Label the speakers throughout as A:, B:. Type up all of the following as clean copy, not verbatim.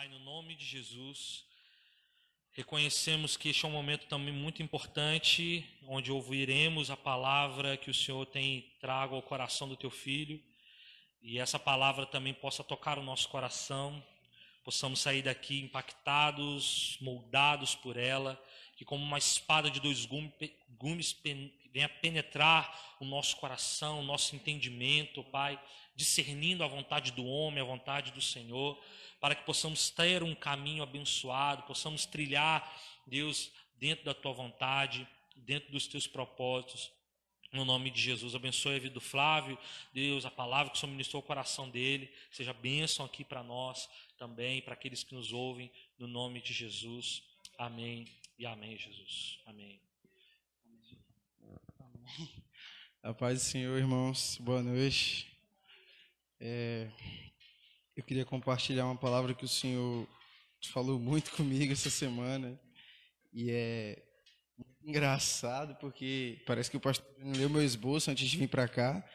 A: Pai, no nome de Jesus, reconhecemos que este é um momento também muito importante, onde ouviremos a palavra que o Senhor tem trago ao coração do Teu Filho, e essa palavra também possa tocar o nosso coração, possamos sair daqui impactados, moldados por ela, que como uma espada de dois gumes venha penetrar o nosso coração, o nosso entendimento, Pai, discernindo a vontade do homem, a vontade do Senhor, para que possamos ter um caminho abençoado, possamos trilhar, Deus, dentro da Tua vontade, dentro dos Teus propósitos. No nome de Jesus, abençoe a vida do Flávio, Deus, a palavra que o Senhor ministrou ao coração dele, seja bênção aqui para nós também, para aqueles que nos ouvem, no nome de Jesus. Amém e amém, Jesus. Amém.
B: A paz do Senhor, irmãos, boa noite. Eu queria compartilhar uma palavra que o Senhor falou muito comigo essa semana, e é engraçado porque parece que o pastor não leu meu esboço antes de vir para cá.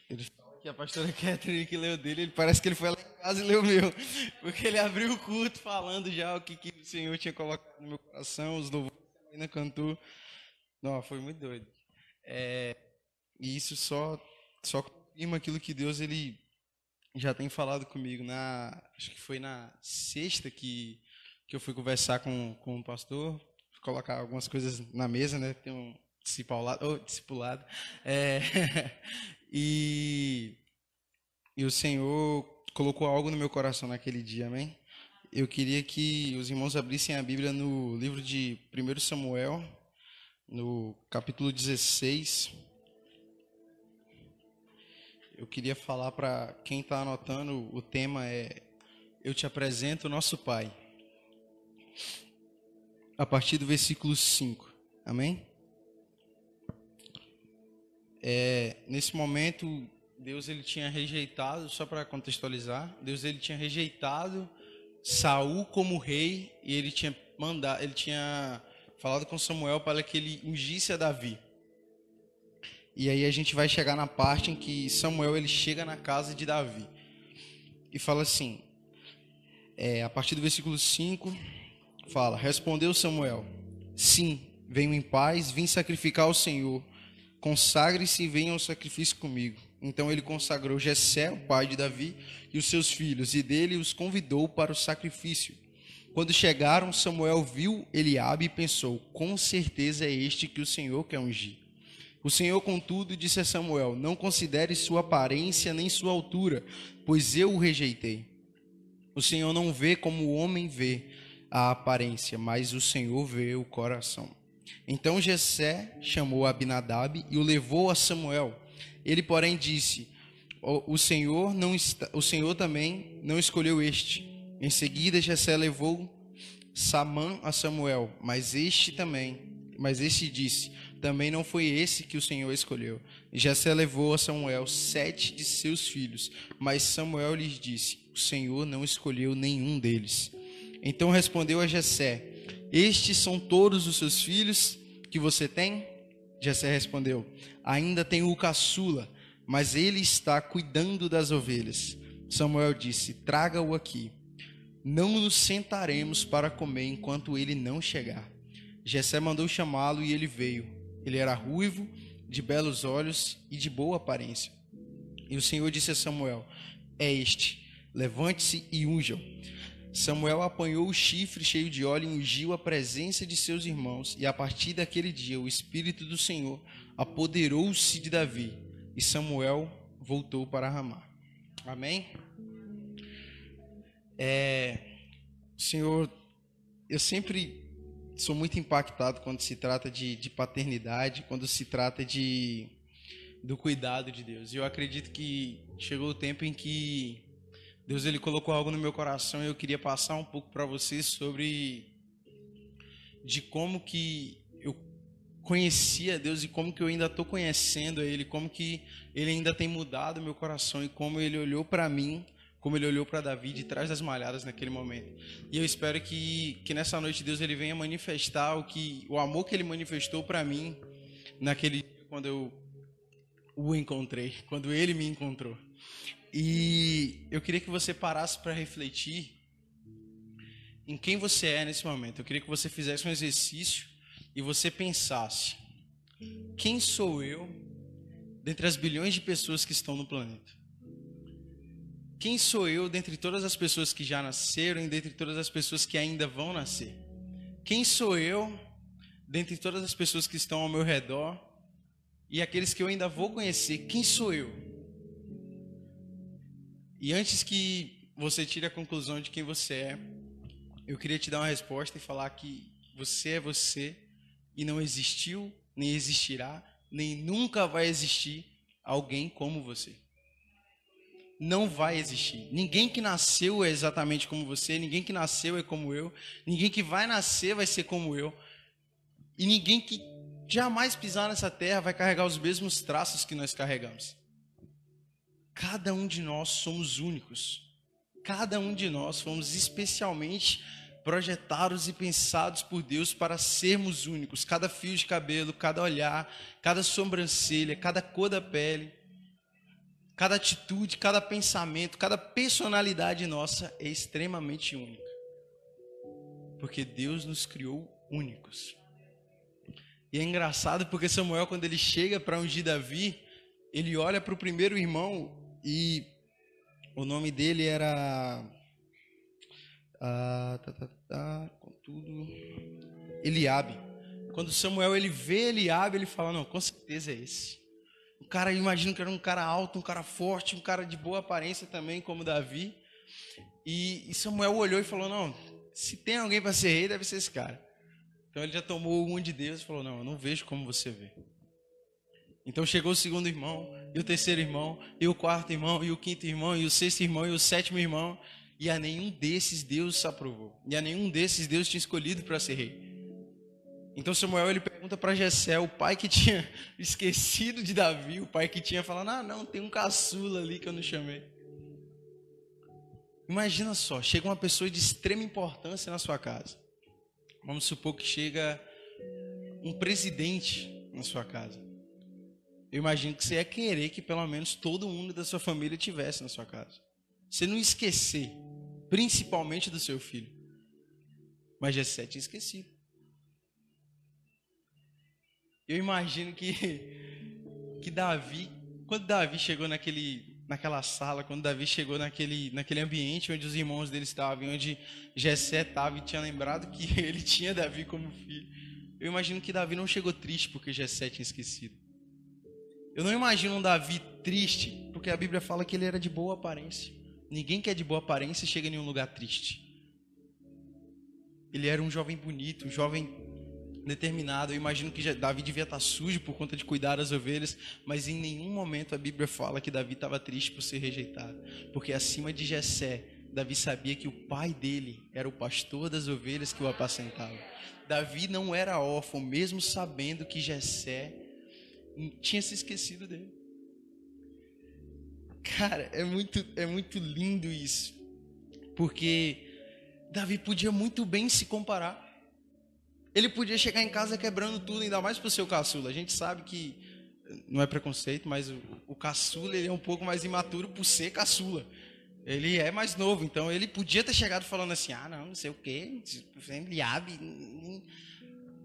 B: Ele fala que a pastora Catherine que leu dele, parece que ele foi lá em casa e leu o meu, porque ele abriu o culto falando já o que o Senhor tinha colocado no meu coração, os louvores que a menina cantou. Não, foi muito doido. E isso só confirma aquilo que Deus ele já tem falado comigo. Acho que foi na sexta que eu fui conversar com o pastor, colocar algumas coisas na mesa, né? Tem um discipulado. E o Senhor colocou algo no meu coração naquele dia, amém? Eu queria que os irmãos abrissem a Bíblia no livro de 1 Samuel, no capítulo 16. Eu queria falar para quem está anotando, o tema é Eu te apresento o nosso Pai. A partir do versículo 5. Amém? Nesse momento, Deus ele tinha rejeitado, só para contextualizar, Deus ele tinha rejeitado Saul como rei e ele tinha falado com Samuel para que ele ungisse a Davi. E aí a gente vai chegar na parte em que Samuel ele chega na casa de Davi e fala assim, a partir do versículo 5, fala: Respondeu Samuel: Sim, venho em paz, vim sacrificar ao Senhor. Consagre-se e venha ao sacrifício comigo. Então ele consagrou Jessé, o pai de Davi, e os seus filhos, e dele os convidou para o sacrifício. Quando chegaram, Samuel viu Eliabe e pensou: com certeza é este que o Senhor quer ungir. O Senhor, contudo, disse a Samuel: Não considere sua aparência nem sua altura, pois eu o rejeitei. O Senhor não vê como o homem vê a aparência, mas o Senhor vê o coração. Então Jessé chamou Abinadab e o levou a Samuel. Ele, porém, disse: O Senhor também não escolheu este. Em seguida, Jessé levou Samã a Samuel, mas este disse: Também não foi esse que o Senhor escolheu. E Jessé levou a Samuel 7 de seus filhos, mas Samuel lhes disse: O Senhor não escolheu nenhum deles. Então respondeu a Jessé: Estes são todos os seus filhos que você tem? Jessé respondeu: Ainda tenho o caçula, mas ele está cuidando das ovelhas. Samuel disse: Traga-o aqui. Não nos sentaremos para comer enquanto ele não chegar. Jessé mandou chamá-lo e ele veio. Ele era ruivo, de belos olhos e de boa aparência. E o Senhor disse a Samuel: É este, levante-se e unja-o. Samuel apanhou o chifre cheio de óleo e ungiu a presença de seus irmãos. E a partir daquele dia o Espírito do Senhor apoderou-se de Davi. E Samuel voltou para Ramá. Amém? Senhor, eu sempre sou muito impactado quando se trata de paternidade, quando se trata do cuidado de Deus. E eu acredito que chegou o tempo em que Deus ele colocou algo no meu coração e eu queria passar um pouco para vocês sobre de como que eu conhecia Deus e como que eu ainda estou conhecendo Ele, como que Ele ainda tem mudado o meu coração e como Ele olhou para mim, como Ele olhou para Davi de trás das malhadas naquele momento. E eu espero que nessa noite Deus ele venha manifestar o amor que Ele manifestou para mim naquele dia quando eu o encontrei, quando Ele me encontrou. E eu queria que você parasse para refletir em quem você é nesse momento. Eu queria que você fizesse um exercício e você pensasse: quem sou eu dentre as bilhões de pessoas que estão no planeta? Quem sou eu dentre todas as pessoas que já nasceram e dentre todas as pessoas que ainda vão nascer? Quem sou eu dentre todas as pessoas que estão ao meu redor e aqueles que eu ainda vou conhecer? Quem sou eu? E antes que você tire a conclusão de quem você é, eu queria te dar uma resposta e falar que você é você e não existiu, nem existirá, nem nunca vai existir alguém como você. Não vai existir. Ninguém que nasceu é exatamente como você, ninguém que nasceu é como eu, ninguém que vai nascer vai ser como eu, e ninguém que jamais pisar nessa terra vai carregar os mesmos traços que nós carregamos. Cada um de nós somos únicos. Cada um de nós fomos especialmente projetados e pensados por Deus para sermos únicos. Cada fio de cabelo, cada olhar, cada sobrancelha, cada cor da pele, cada atitude, cada pensamento, cada personalidade nossa é extremamente única. Porque Deus nos criou únicos. E é engraçado porque Samuel, quando ele chega para ungir Davi, ele olha para o primeiro irmão e o nome dele era Eliabe. Quando Samuel ele vê Eliabe, ele fala: não, com certeza é esse. O cara, eu imagino que era um cara alto, um cara forte, um cara de boa aparência também, como Davi. E Samuel olhou e falou: não, se tem alguém para ser rei, deve ser esse cara. Então ele já tomou um de Deus e falou: não, eu não vejo como você vê. Então chegou o segundo irmão, e o terceiro irmão, e o quarto irmão, e o quinto irmão, e o sexto irmão, e o sétimo irmão. E a nenhum desses Deus se aprovou. E a nenhum desses Deus tinha escolhido para ser rei. Então Samuel ele pergunta para Jessé, o pai que tinha esquecido de Davi, o pai que tinha falado: ah, não, tem um caçula ali que eu não chamei. Imagina só, chega uma pessoa de extrema importância na sua casa. Vamos supor que chega um presidente na sua casa. Eu imagino que você ia querer que pelo menos todo mundo da sua família tivesse na sua casa. Você não esquecer, principalmente do seu filho. Mas Jessé tinha esquecido. Eu imagino que Davi, quando Davi chegou naquela sala, quando Davi chegou naquele ambiente onde os irmãos dele estavam, onde Jessé estava e tinha lembrado que ele tinha Davi como filho, eu imagino que Davi não chegou triste porque Jessé tinha esquecido. Eu não imagino um Davi triste, porque a Bíblia fala que ele era de boa aparência. Ninguém que é de boa aparência chega em um lugar triste. Ele era um jovem bonito, um jovem determinado. Eu imagino que Davi devia estar sujo por conta de cuidar das ovelhas, mas em nenhum momento a Bíblia fala que Davi estava triste por ser rejeitado. Porque acima de Jessé, Davi sabia que o pai dele era o pastor das ovelhas que o apacentava. Davi não era órfão, mesmo sabendo que Jessé tinha se esquecido dele. Cara, é muito lindo isso. Porque Davi podia muito bem se comparar. Ele podia chegar em casa quebrando tudo, ainda mais pro seu caçula. A gente sabe que, não é preconceito, mas o caçula ele é um pouco mais imaturo por ser caçula. Ele é mais novo, então ele podia ter chegado falando assim: ah, não sei o quê, Eliabe não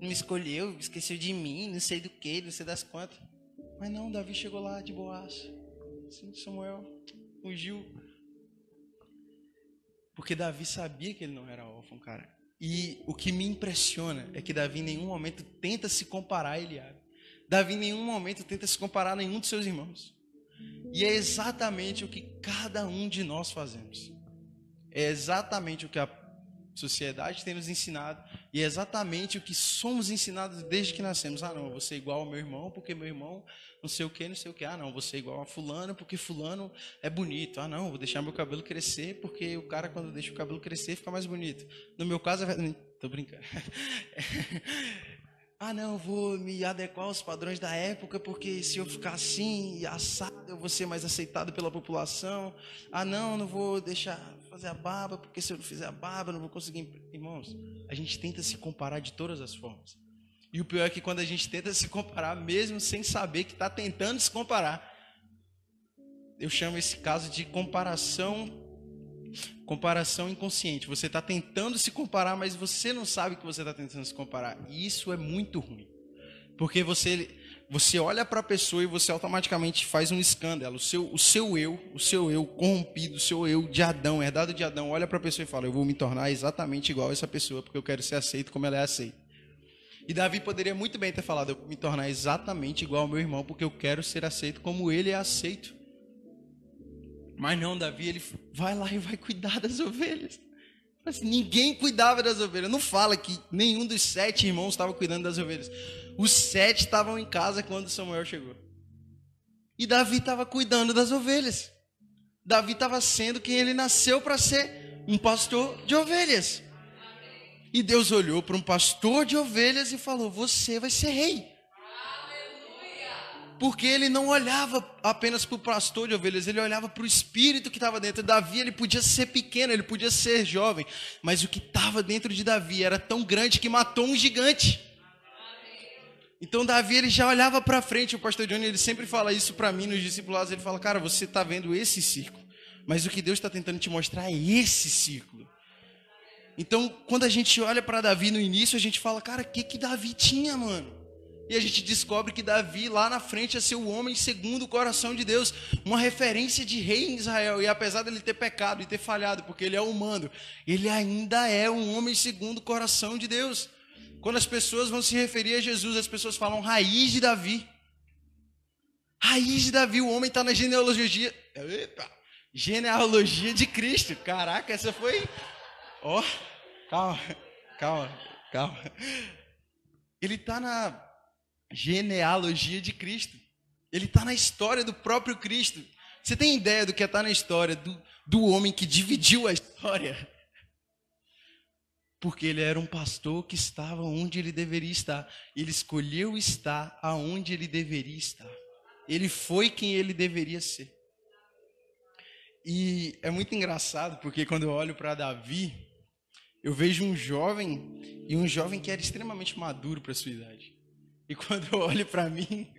B: me escolheu, esqueceu de mim, não sei do que, não sei das quantas. Mas não, Davi chegou lá de boaça. Assim, Samuel fugiu. Porque Davi sabia que ele não era órfão, cara. E o que me impressiona é que Davi em nenhum momento tenta se comparar a Eliabe. Davi em nenhum momento tenta se comparar a nenhum dos seus irmãos. E é exatamente o que cada um de nós fazemos. É exatamente o que a sociedade tem nos ensinado. E é exatamente o que somos ensinados desde que nascemos. Ah, não, eu vou ser igual ao meu irmão, porque meu irmão não sei o que, não sei o que. Ah, não, eu vou ser igual a fulano, porque fulano é bonito. Ah, não, eu vou deixar meu cabelo crescer, porque o cara quando deixa o cabelo crescer fica mais bonito. No meu caso, tô brincando. Ah, não, eu vou me adequar aos padrões da época, porque se eu ficar assim, assado, eu vou ser mais aceitado pela população. Ah, não vou deixar fazer a barba, porque se eu não fizer a barba, eu não vou conseguir. Irmãos, a gente tenta se comparar de todas as formas. E o pior é que quando a gente tenta se comparar, mesmo sem saber que está tentando se comparar, eu chamo esse caso de comparação Comparação inconsciente. Você está tentando se comparar, mas você não sabe que você está tentando se comparar. E isso é muito ruim. Porque você olha para a pessoa e você automaticamente faz um escândalo. O seu eu corrompido, o seu eu de Adão, herdado de Adão, olha para a pessoa e fala: eu vou me tornar exatamente igual a essa pessoa, porque eu quero ser aceito como ela é aceita. E Davi poderia muito bem ter falado: eu vou me tornar exatamente igual ao meu irmão, porque eu quero ser aceito como ele é aceito. Mas não, Davi, ele vai lá e vai cuidar das ovelhas. Mas ninguém cuidava das ovelhas. Não fala que nenhum dos 7 irmãos estava cuidando das ovelhas. Os 7 estavam em casa quando Samuel chegou. E Davi estava cuidando das ovelhas. Davi estava sendo quem ele nasceu para ser, um pastor de ovelhas. E Deus olhou para um pastor de ovelhas e falou: você vai ser rei. Porque ele não olhava apenas para o pastor de ovelhas, ele olhava para o espírito que estava dentro. Davi, ele podia ser pequeno, ele podia ser jovem, mas o que estava dentro de Davi era tão grande que matou um gigante. Então Davi, ele já olhava para frente. O pastor Johnny, ele sempre fala isso para mim nos discipulados. Ele fala: cara, você está vendo esse círculo, mas o que Deus está tentando te mostrar é esse círculo. Então, quando a gente olha para Davi no início, a gente fala: cara, o que Davi tinha, mano? E a gente descobre que Davi, lá na frente, ia ser o homem segundo o coração de Deus, uma referência de rei em Israel. E apesar dele ter pecado e ter falhado, porque ele é humano, ele ainda é um homem segundo o coração de Deus. Quando as pessoas vão se referir a Jesus, as pessoas falam raiz de Davi. Raiz de Davi, o homem está na genealogia. Epa, genealogia de Cristo. Caraca, essa foi... Ó, calma. Ele está na genealogia de Cristo. Ele está na história do próprio Cristo. Você tem ideia do que é estar na história do homem que dividiu a história? Porque ele era um pastor que estava onde ele deveria estar. Ele escolheu estar aonde ele deveria estar. Ele foi quem ele deveria ser. E é muito engraçado, porque quando eu olho para Davi, eu vejo um jovem, e um jovem que era extremamente maduro para a sua idade. E quando eu olho para mim,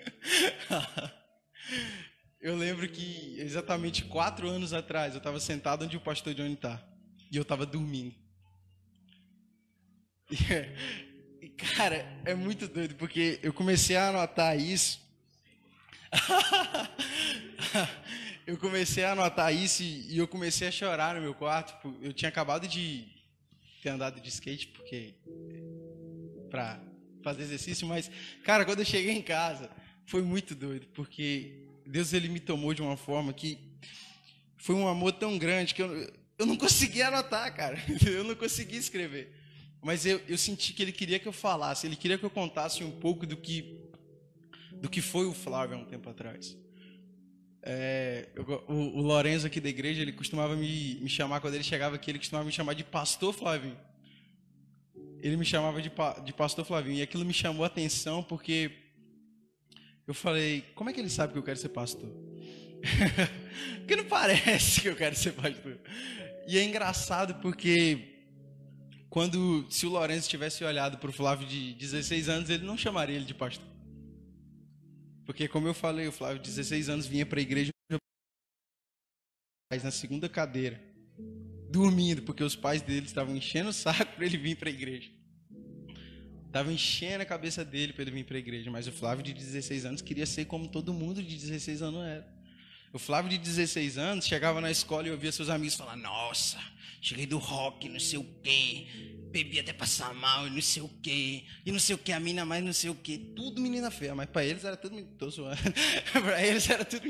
B: eu lembro que exatamente 4 anos atrás, eu estava sentado onde o pastor Johnny está. E eu estava dormindo. E, cara, é muito doido, porque eu comecei a anotar isso. Eu comecei a anotar isso e eu comecei a chorar no meu quarto. Eu tinha acabado de ter andado de skate, porque... pra fazer exercício, mas, cara, quando eu cheguei em casa, foi muito doido, porque Deus, ele me tomou de uma forma que foi um amor tão grande que eu não conseguia anotar, cara. Eu não conseguia escrever. Mas eu senti que ele queria que eu falasse, ele queria que eu contasse um pouco do que foi o Flávio há um tempo atrás. O Lorenzo aqui da igreja, ele costumava me chamar, quando ele chegava aqui, ele costumava me chamar de Pastor Flavinho. Ele me chamava de Pastor Flavinho, e aquilo me chamou a atenção, porque eu falei: como é que ele sabe que eu quero ser pastor? Porque não parece que eu quero ser pastor. E é engraçado porque se o Lourenço tivesse olhado para o Flávio de 16 anos, ele não chamaria ele de pastor. Porque, como eu falei, o Flávio de 16 anos vinha para a igreja na segunda cadeira, dormindo, porque os pais dele estavam enchendo o saco para ele vir para a igreja. Estavam enchendo a cabeça dele para ele vir para a igreja. Mas o Flávio de 16 anos queria ser como todo mundo de 16 anos era. O Flávio de 16 anos chegava na escola e ouvia seus amigos falar: nossa, cheguei do rock, não sei o quê, bebi até passar mal, e não sei o quê, a mina mais não sei o quê. Tudo menina feia, mas para eles era tudo... Tô zoando. Para eles era tudo...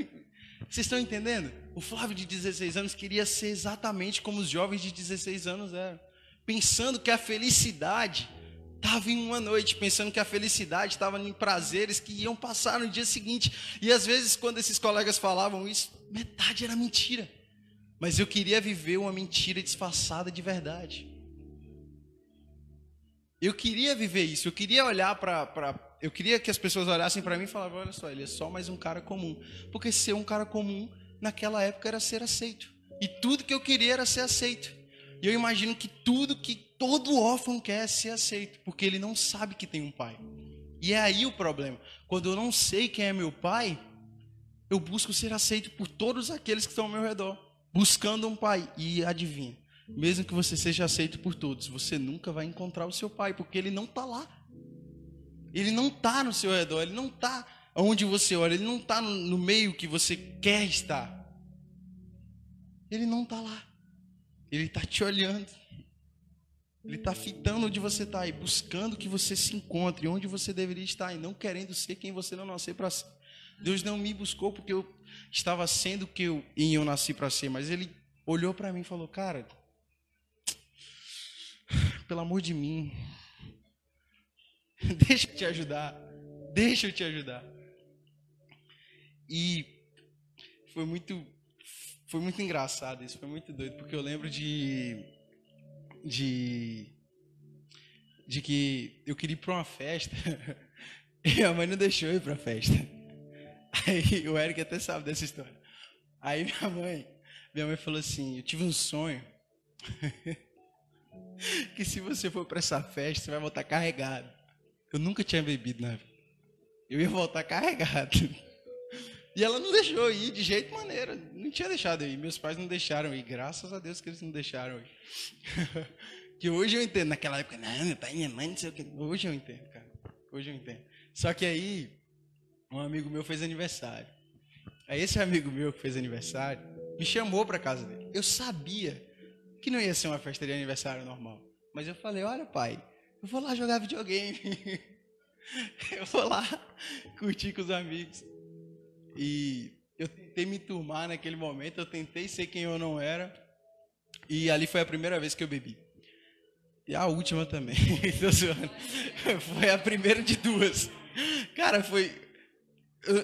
B: Vocês estão entendendo? O Flávio de 16 anos queria ser exatamente como os jovens de 16 anos eram. Pensando que a felicidade estava em uma noite, pensando que a felicidade estava em prazeres que iam passar no dia seguinte. E às vezes, quando esses colegas falavam isso, metade era mentira. Mas eu queria viver uma mentira disfarçada de verdade. Eu queria viver isso, eu queria olhar eu queria que as pessoas olhassem para mim e falavam: olha só, ele é só mais um cara comum. Porque ser um cara comum, naquela época, era ser aceito. E tudo que eu queria era ser aceito. E eu imagino que tudo que todo órfão quer é ser aceito, porque ele não sabe que tem um pai. E é aí o problema. Quando eu não sei quem é meu pai, eu busco ser aceito por todos aqueles que estão ao meu redor. buscando um pai. E adivinha, mesmo que você seja aceito por todos, você nunca vai encontrar o seu pai, porque ele não está lá. Ele não está no seu redor, ele não está onde você olha, ele não está no meio que você quer estar. Ele não está lá. Ele está te olhando. Ele está fitando onde você está e buscando que você se encontre onde você deveria estar e não querendo ser quem você não nasceu para ser. Deus não me buscou porque eu estava sendo quem eu nasci para ser, mas Ele olhou para mim e falou: cara, pelo amor de mim, deixa eu te ajudar, deixa eu te ajudar. E foi muito engraçado isso, foi muito doido, porque eu lembro de que eu queria ir para uma festa e a mãe não deixou eu ir para a festa. Aí o Eric até sabe dessa história. Aí minha mãe falou assim: eu tive um sonho que se você for para essa festa, você vai voltar carregado. Eu nunca tinha bebido na vida. Eu ia voltar carregado. E ela não deixou eu ir de jeito maneira. Não tinha deixado eu ir. Meus pais não deixaram eu ir. Graças a Deus que eles não deixaram eu ir. Que hoje eu entendo. Naquela época, não, meu pai e minha mãe, não sei o que. Hoje eu entendo, cara. Hoje eu entendo. Só que aí, um amigo meu fez aniversário. Aí esse amigo meu que fez aniversário me chamou para casa dele. Eu sabia que não ia ser uma festa de aniversário normal. Mas eu falei: olha, pai, eu vou lá jogar videogame. Eu vou lá curtir com os amigos. E eu tentei me turmar naquele momento, eu tentei ser quem eu não era. E ali foi a primeira vez que eu bebi. E a última também. Tô zoando. Foi a primeira de duas. Cara, foi...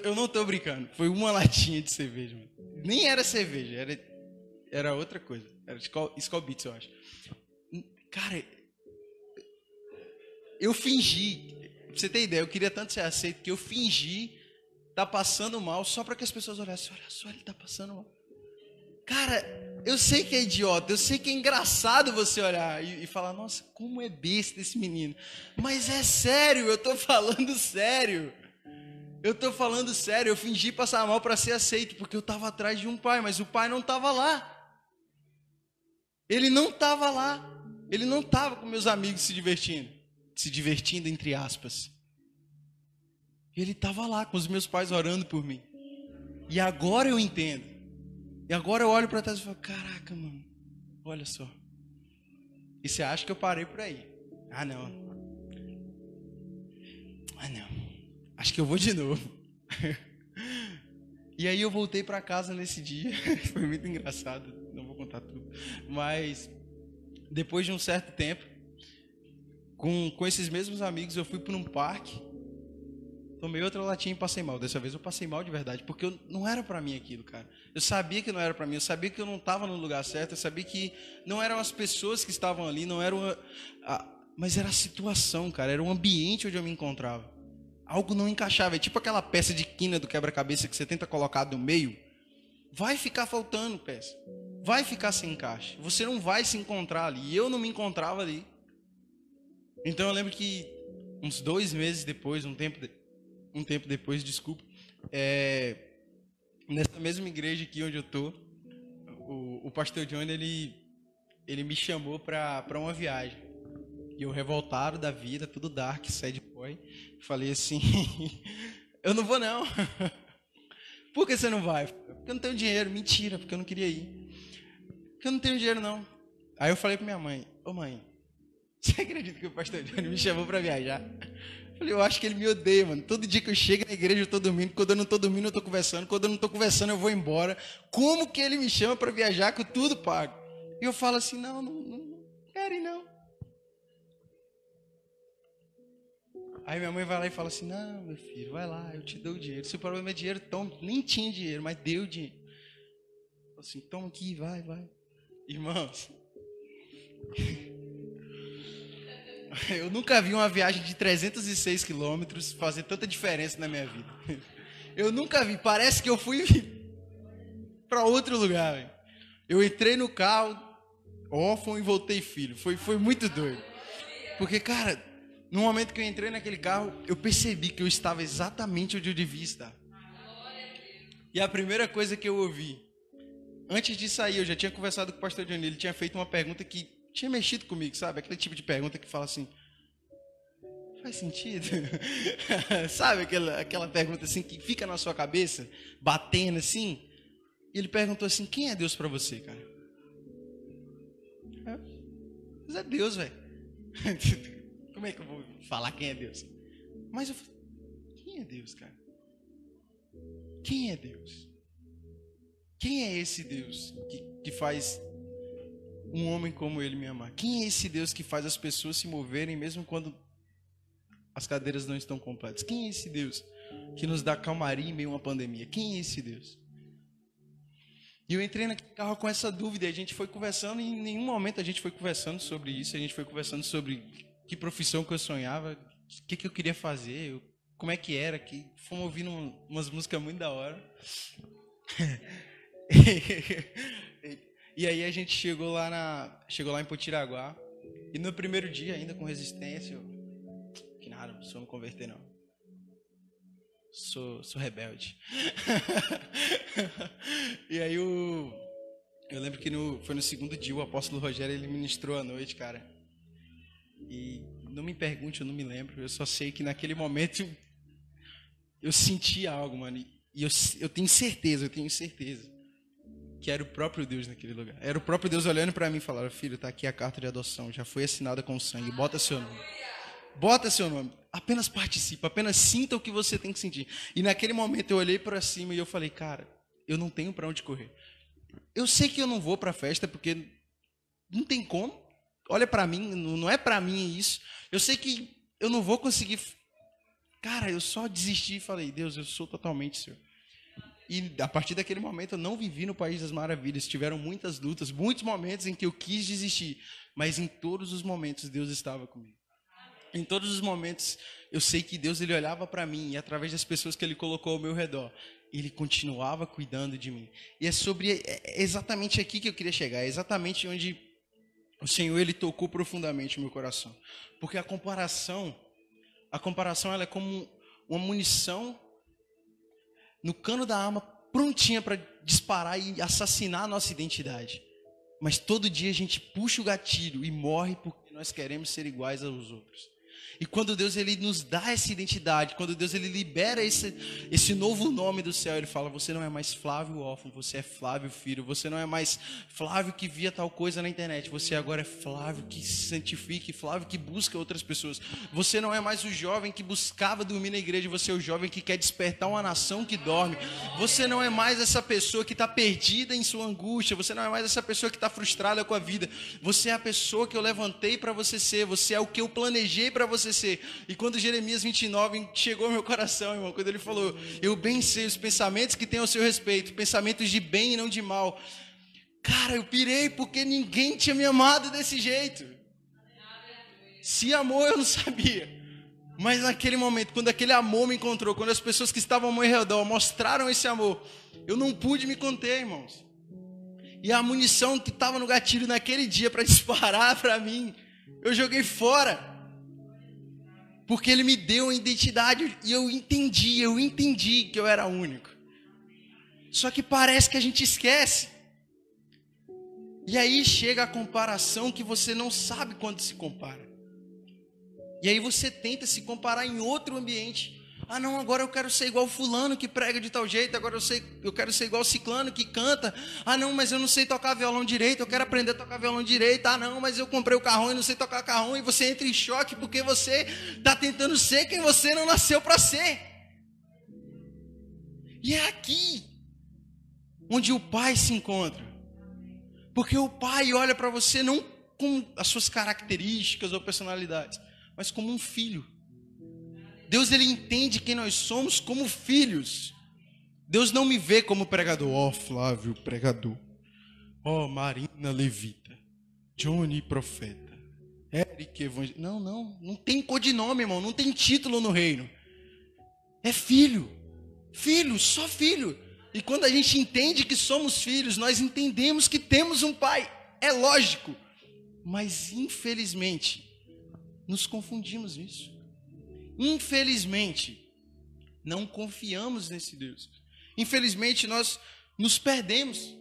B: Eu não tô brincando. Foi uma latinha de cerveja, mano. Nem era cerveja, era outra coisa. Era Skol Beats, eu acho. Cara, eu fingi... Pra você ter ideia, eu queria tanto ser aceito que eu fingi tá passando mal só para que as pessoas olhassem: olha só, ele tá passando mal. Cara, eu sei que é idiota, eu sei que é engraçado você olhar e falar: nossa, como é besta esse menino. Mas é sério, eu tô falando sério. Eu tô falando sério, eu fingi passar mal para ser aceito, porque eu tava atrás de um pai, mas o pai não tava lá. Ele não tava lá. Ele não tava com meus amigos se divertindo entre aspas. Ele estava lá com os meus pais orando por mim. E agora eu entendo. E agora eu olho para trás e falo: caraca, mano, olha só. E você acha que eu parei por aí? Ah, não. Acho que eu vou de novo. E aí eu voltei para casa nesse dia. Foi muito engraçado. Não vou contar tudo. Mas depois de um certo tempo, com esses mesmos amigos, eu fui para um parque. Tomei outra latinha e passei mal. Dessa vez eu passei mal de verdade, porque não era pra mim aquilo, cara. Eu sabia que não era pra mim, eu sabia que eu não estava no lugar certo, eu sabia que não eram as pessoas que estavam ali, não era mas era a situação, cara, era o ambiente onde eu me encontrava. Algo não encaixava, é tipo aquela peça de quina do quebra-cabeça que você tenta colocar no meio. Vai ficar faltando peça, vai ficar sem encaixe, você não vai se encontrar ali, e eu não me encontrava ali. Então eu lembro que uns 2 meses depois, um tempo depois, desculpa, nessa mesma igreja aqui onde eu tô, o pastor Johnny, ele me chamou para uma viagem. E eu, revoltado da vida, tudo dark, sad boy, falei assim: eu não vou não. Por que você não vai? Porque eu não tenho dinheiro. Mentira, porque eu não queria ir. Porque eu não tenho dinheiro não. Aí eu falei para minha mãe: ô mãe, você acredita que o pastor Johnny me chamou para viajar? Falei: eu acho que ele me odeia, mano. Todo dia que eu chego na igreja eu tô dormindo. Quando eu não tô dormindo eu tô conversando. Quando eu não tô conversando eu vou embora. Como que ele me chama para viajar com tudo pago? E eu falo assim: não quero ir não. Aí minha mãe vai lá e fala assim: não, meu filho, vai lá, eu te dou o dinheiro. Se o problema é dinheiro, toma. Nem tinha dinheiro, mas deu o dinheiro. Eu falo assim: toma aqui, vai. Irmãos, eu nunca vi uma viagem de 306 quilômetros fazer tanta diferença na minha vida. Eu nunca vi, parece que eu fui para outro lugar. Véio. Eu entrei no carro, órfão, e voltei filho. Foi muito doido. Porque, cara, no momento que eu entrei naquele carro, eu percebi que eu estava exatamente onde eu devia estar. E a primeira coisa que eu ouvi: antes de sair, eu já tinha conversado com o pastor Johnny, ele tinha feito uma pergunta que tinha mexido comigo, sabe? Aquele tipo de pergunta que fala assim, faz sentido? Sabe aquela pergunta assim que fica na sua cabeça, batendo assim? E ele perguntou assim, quem é Deus pra você, cara? Mas é Deus, velho. Como é que eu vou falar quem é Deus? Mas eu falei, quem é Deus, cara? Quem é Deus? Quem é esse Deus que faz um homem como ele me amar? Quem é esse Deus que faz as pessoas se moverem mesmo quando as cadeiras não estão completas? Quem é esse Deus que nos dá calmaria em meio a uma pandemia? Quem é esse Deus? E eu entrei naquele carro com essa dúvida e a gente foi conversando e em nenhum momento a gente foi conversando sobre isso, a gente foi conversando sobre que profissão que eu sonhava, o que eu queria fazer, como é que era, que fomos ouvindo umas músicas muito da hora. E aí a gente chegou lá em Potiraguá e no primeiro dia ainda com resistência, que nada, não sou me converter não. Sou rebelde. E aí eu lembro que foi no segundo dia o apóstolo Rogério, ele ministrou à noite, cara. E não me pergunte, eu não me lembro. Eu só sei que naquele momento eu senti algo, mano. E eu tenho certeza que era o próprio Deus naquele lugar. Era o próprio Deus olhando pra mim e falando, filho, tá aqui a carta de adoção, já foi assinada com sangue, bota seu nome. Bota seu nome, apenas participa, apenas sinta o que você tem que sentir. E naquele momento eu olhei para cima e eu falei, cara, eu não tenho para onde correr. Eu sei que eu não vou para a festa porque não tem como. Olha para mim, não é para mim isso. Eu sei que eu não vou conseguir. Cara, eu só desisti e falei, Deus, eu sou totalmente seu. E a partir daquele momento eu não vivi no País das Maravilhas. Tiveram muitas lutas, muitos momentos em que eu quis desistir. Mas em todos os momentos Deus estava comigo. Em todos os momentos, eu sei que Deus ele olhava para mim e através das pessoas que Ele colocou ao meu redor, Ele continuava cuidando de mim. E é exatamente aqui que eu queria chegar, é exatamente onde o Senhor ele tocou profundamente o meu coração. Porque a comparação ela é como uma munição no cano da arma prontinha para disparar e assassinar a nossa identidade. Mas todo dia a gente puxa o gatilho e morre porque nós queremos ser iguais aos outros. E quando Deus ele nos dá essa identidade, quando Deus ele libera esse novo nome do céu, Ele fala, você não é mais Flávio órfão, você é Flávio filho, você não é mais Flávio que via tal coisa na internet, você agora é Flávio que se santifica, Flávio que busca outras pessoas. Você não é mais o jovem que buscava dormir na igreja, você é o jovem que quer despertar uma nação que dorme. Você não é mais essa pessoa que está perdida em sua angústia, você não é mais essa pessoa que está frustrada com a vida. Você é a pessoa que eu levantei para você ser, você é o que eu planejei para você ser. E quando Jeremias 29 chegou ao meu coração, irmão, quando ele falou, eu bem sei os pensamentos que tenho ao seu respeito, pensamentos de bem e não de mal. Cara, eu pirei porque ninguém tinha me amado desse jeito. Se amou, eu não sabia. Mas naquele momento, quando aquele amor me encontrou, quando as pessoas que estavam ao meu redor mostraram esse amor, eu não pude me conter, irmãos. E a munição que estava no gatilho naquele dia para disparar para mim, eu joguei fora. Porque Ele me deu uma identidade e eu entendi que eu era único. Só que parece que a gente esquece. E aí chega a comparação que você não sabe quando se compara. E aí você tenta se comparar em outro ambiente. Ah não, agora eu quero ser igual fulano que prega de tal jeito, agora eu quero ser igual ciclano que canta. Ah não, mas eu não sei tocar violão direito, eu quero aprender a tocar violão direito. Ah não, mas eu comprei o carrão e não sei tocar carrão. E você entra em choque porque você está tentando ser quem você não nasceu para ser. E é aqui onde o Pai se encontra. Porque o Pai olha para você não com as suas características ou personalidades, mas como um filho. Deus ele entende quem nós somos como filhos. Deus não me vê como pregador. Ó, Flávio, pregador. Ó, Marina, levita. Johnny, profeta. Eric, evangelista. Não tem codinome, irmão. Não tem título no reino. É filho. Filho, só filho. E quando a gente entende que somos filhos, nós entendemos que temos um pai. É lógico. Mas, infelizmente, nos confundimos nisso. Infelizmente, não confiamos nesse Deus. Infelizmente, nós nos perdemos.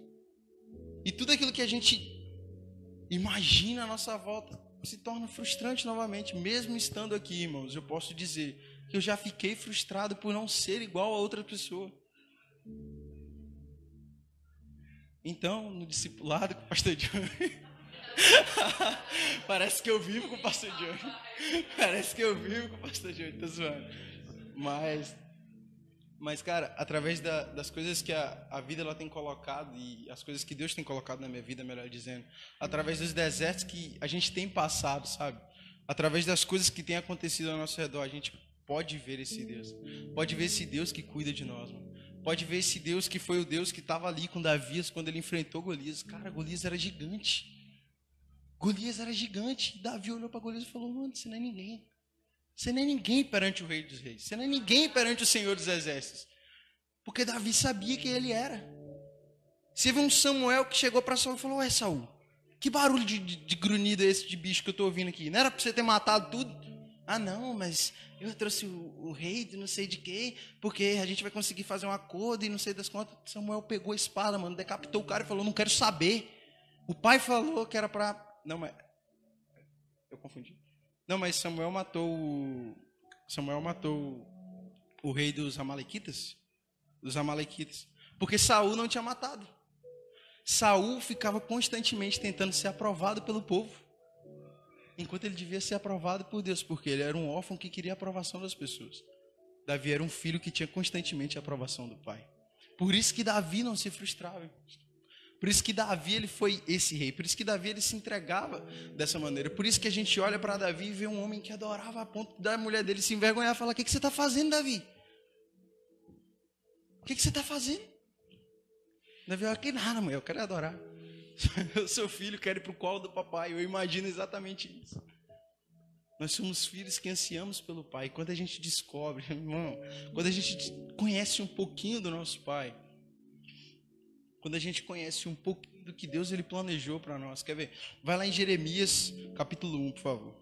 B: E tudo aquilo que a gente imagina à nossa volta se torna frustrante novamente. Mesmo estando aqui, irmãos, eu posso dizer que eu já fiquei frustrado por não ser igual a outra pessoa. Então, no discipulado com o pastor Johnny, parece que eu vivo com o pastor Johnny. Parece que eu vivo com o pastor Johnny, tô zoando. Mas cara, através das coisas que a vida ela tem colocado, e as coisas que Deus tem colocado na minha vida, melhor dizendo, através dos desertos que a gente tem passado, sabe? Através das coisas que tem acontecido ao nosso redor, a gente pode ver esse Deus. Pode ver esse Deus que cuida de nós, mano. Pode ver esse Deus que foi o Deus que estava ali com Davi quando ele enfrentou Golias. Cara, Golias era gigante. Golias era gigante. Davi olhou para Golias e falou: mano, você não é ninguém. Você não é ninguém perante o Rei dos Reis. Você não é ninguém perante o Senhor dos Exércitos. Porque Davi sabia quem ele era. Você vê um Samuel que chegou para Saul e falou: ué, Saul, que barulho de grunhido é esse de bicho que eu estou ouvindo aqui? Não era para você ter matado tudo? Ah, não, mas eu trouxe o rei de não sei de quê, porque a gente vai conseguir fazer um acordo e não sei das contas. Samuel pegou a espada, mano, decapitou o cara e falou: não quero saber. O pai falou que era para... Não, mas... Eu confundi. Não, mas Samuel matou o rei dos Amalequitas. Porque Saul não tinha matado. Saul ficava constantemente tentando ser aprovado pelo povo, enquanto ele devia ser aprovado por Deus, porque ele era um órfão que queria a aprovação das pessoas. Davi era um filho que tinha constantemente a aprovação do pai. Por isso que Davi não se frustrava. Por isso que Davi ele foi esse rei. Por isso que Davi ele se entregava dessa maneira. Por isso que a gente olha para Davi e vê um homem que adorava a ponto da mulher dele se envergonhar e falar: o que você está fazendo, Davi? O que você está fazendo? Davi fala: que nada, mulher, eu quero adorar. Eu sou filho, quero ir para o colo do papai. Eu imagino exatamente isso. Nós somos filhos que ansiamos pelo pai. Quando a gente descobre, irmão, quando a gente conhece um pouquinho do nosso pai, quando a gente conhece um pouquinho do que Deus ele planejou para nós. Quer ver? Vai lá em Jeremias, capítulo 1, por favor.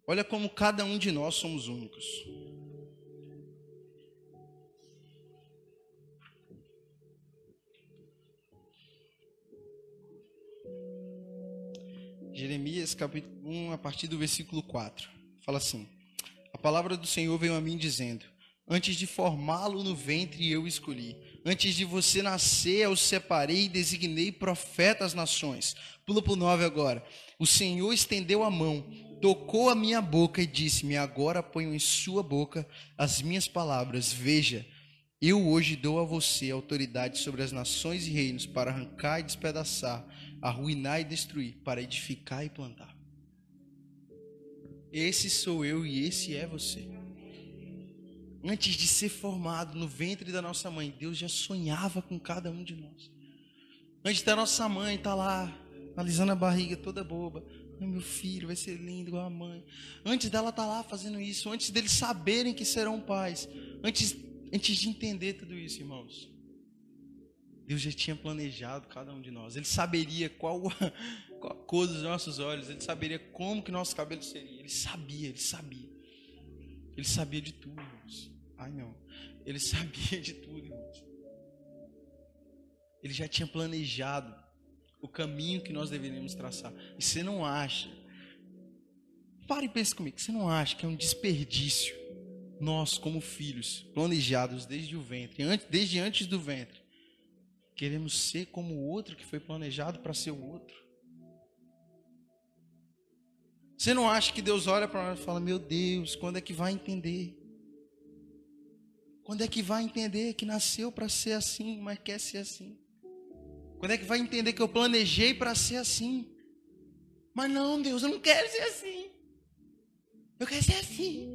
B: Olha como cada um de nós somos únicos. Jeremias, capítulo 1, a partir do versículo 4. Fala assim: a palavra do Senhor veio a mim dizendo: antes de formá-lo no ventre eu escolhi. Antes de você nascer eu separei e designei profeta às nações. Pula para o 9 agora. O Senhor estendeu a mão, tocou a minha boca e disse-me: agora ponho em sua boca as minhas palavras. Veja, eu hoje dou a você autoridade sobre as nações e reinos para arrancar e despedaçar, arruinar e destruir, para edificar e plantar. Esse sou eu e esse é você. Antes de ser formado no ventre da nossa mãe, Deus já sonhava com cada um de nós. Antes da nossa mãe estar lá, alisando a barriga toda boba: meu filho vai ser lindo igual a mãe. Antes dela estar lá fazendo isso, antes deles saberem que serão pais, antes de entender tudo isso, irmãos, Deus já tinha planejado cada um de nós. Ele saberia qual a cor dos nossos olhos, ele saberia como que nosso cabelo seria. Ele sabia. Ele sabia de tudo, irmãos. Ai, não. Ele sabia de tudo, irmãos. Ele já tinha planejado o caminho que nós deveríamos traçar. E você não acha, para e pense comigo, você não acha que é um desperdício nós, como filhos, planejados desde o ventre, desde antes do ventre, queremos ser como o outro que foi planejado para ser o outro? Você não acha que Deus olha para nós e fala: meu Deus, quando é que vai entender? Quando é que vai entender que nasceu para ser assim, mas quer ser assim? Quando é que vai entender que eu planejei para ser assim? Mas não, Deus, eu não quero ser assim. Eu quero ser assim.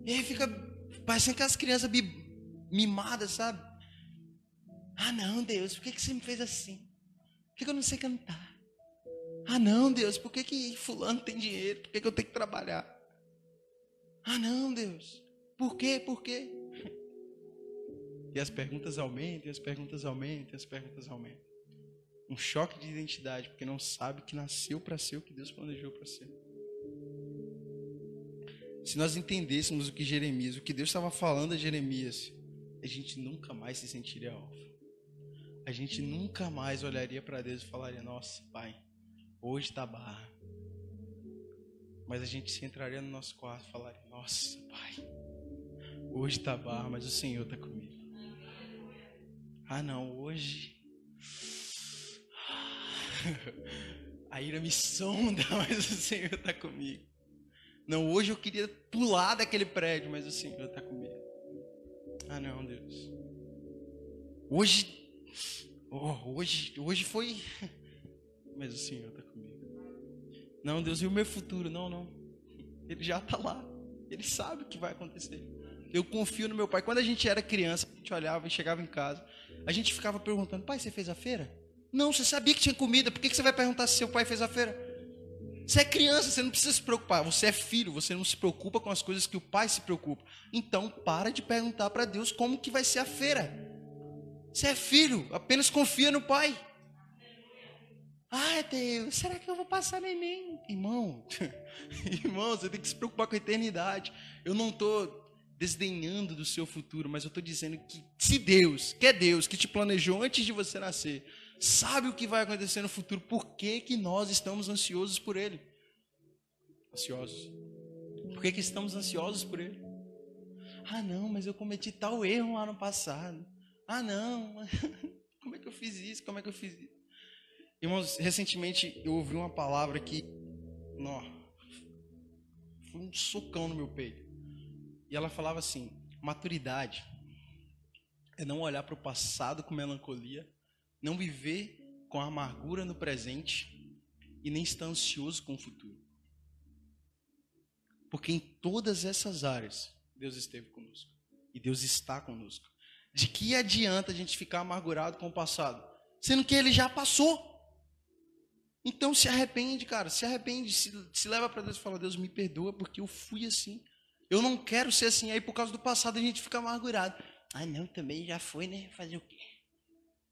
B: E aí fica parecendo aquelas crianças mimadas, sabe? Ah, não, Deus, por que você me fez assim? Por que eu não sei cantar? Ah, não, Deus, por que fulano tem dinheiro? Por que eu tenho que trabalhar? Ah, não, Deus, por quê? Por quê? E as perguntas aumentam, e as perguntas aumentam, e as perguntas aumentam. Um choque de identidade, porque não sabe que nasceu para ser o que Deus planejou para ser. Se nós entendêssemos o que Deus estava falando a Jeremias, a gente nunca mais se sentiria órfão. A gente nunca mais olharia para Deus e falaria, nossa, Pai, hoje tá barra. Mas a gente se entraria no nosso quarto e falaria, nossa, Pai, hoje tá barra, mas o Senhor tá comigo. Ah, não, hoje a ira me sonda, mas o Senhor tá comigo. Não, hoje eu queria pular daquele prédio, mas o Senhor tá comigo. Ah, não, Deus. Hoje foi, mas o Senhor tá comigo. Não, Deus, e o meu futuro? Não. Ele já tá lá. Ele sabe o que vai acontecer. Eu confio no meu pai. Quando a gente era criança, a gente olhava e chegava em casa, a gente ficava perguntando, pai, você fez a feira? Não, você sabia que tinha comida, por que você vai perguntar se seu pai fez a feira? Você é criança, você não precisa se preocupar. Você é filho, você não se preocupa com as coisas que o pai se preocupa. Então, para de perguntar para Deus como que vai ser a feira. Você é filho, apenas confia no pai. Ah, Deus, será que eu vou passar no Enem? Irmão, você tem que se preocupar com a eternidade. Eu não estou desdenhando do seu futuro, mas eu estou dizendo que se Deus, que é Deus que te planejou antes de você nascer, sabe o que vai acontecer no futuro, por que nós estamos ansiosos por Ele? Ansiosos. Por que estamos ansiosos por Ele? Ah, não, mas eu cometi tal erro lá no passado. Ah, não, como é que eu fiz isso? Como é que eu fiz isso? Irmãos, recentemente eu ouvi uma palavra que, foi um socão no meu peito. E ela falava assim, maturidade é não olhar para o passado com melancolia, não viver com amargura no presente e nem estar ansioso com o futuro. Porque em todas essas áreas, Deus esteve conosco. E Deus está conosco. De que adianta a gente ficar amargurado com o passado? Sendo que ele já passou. Então se arrepende, cara. Se arrepende, se leva para Deus e fala, Deus me perdoa porque eu fui assim. Eu não quero ser assim. Aí por causa do passado a gente fica amargurado. Ah não, também já foi, né? Fazer o quê?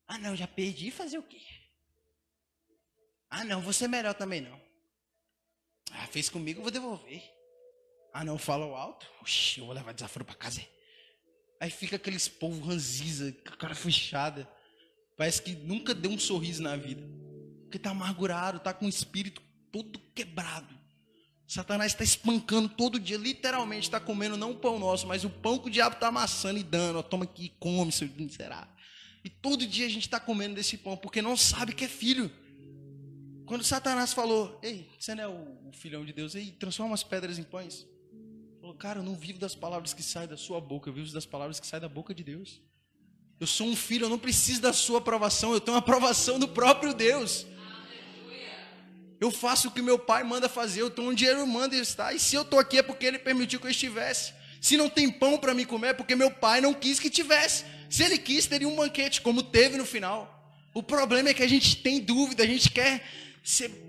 B: Ah não, já perdi, fazer o quê? Ah não, vou ser melhor também não. Ah, fez comigo, eu vou devolver. Ah não, fala alto. Oxi, eu vou levar desaforo para casa. Aí fica aqueles povo ranziza, com a cara fechada. Parece que nunca deu um sorriso na vida. Porque está amargurado, está com o espírito todo quebrado. Satanás está espancando todo dia, literalmente está comendo não o pão nosso, mas o pão que o diabo está amassando e dando. Ó, toma aqui, come, seu miserável. E todo dia a gente está comendo desse pão, porque não sabe que é filho. Quando Satanás falou, ei, você não é o filhão de Deus, ei, transforma as pedras em pães. Falou, cara, eu não vivo das palavras que saem da sua boca, eu vivo das palavras que saem da boca de Deus. Eu sou um filho, eu não preciso da sua aprovação, eu tenho a aprovação do próprio Deus. Eu faço o que meu pai manda fazer, eu estou onde ele manda estar. E se eu estou aqui é porque ele permitiu que eu estivesse. Se não tem pão para me comer é porque meu pai não quis que tivesse. Se ele quis, teria um banquete, como teve no final. O problema é que a gente tem dúvida, a gente quer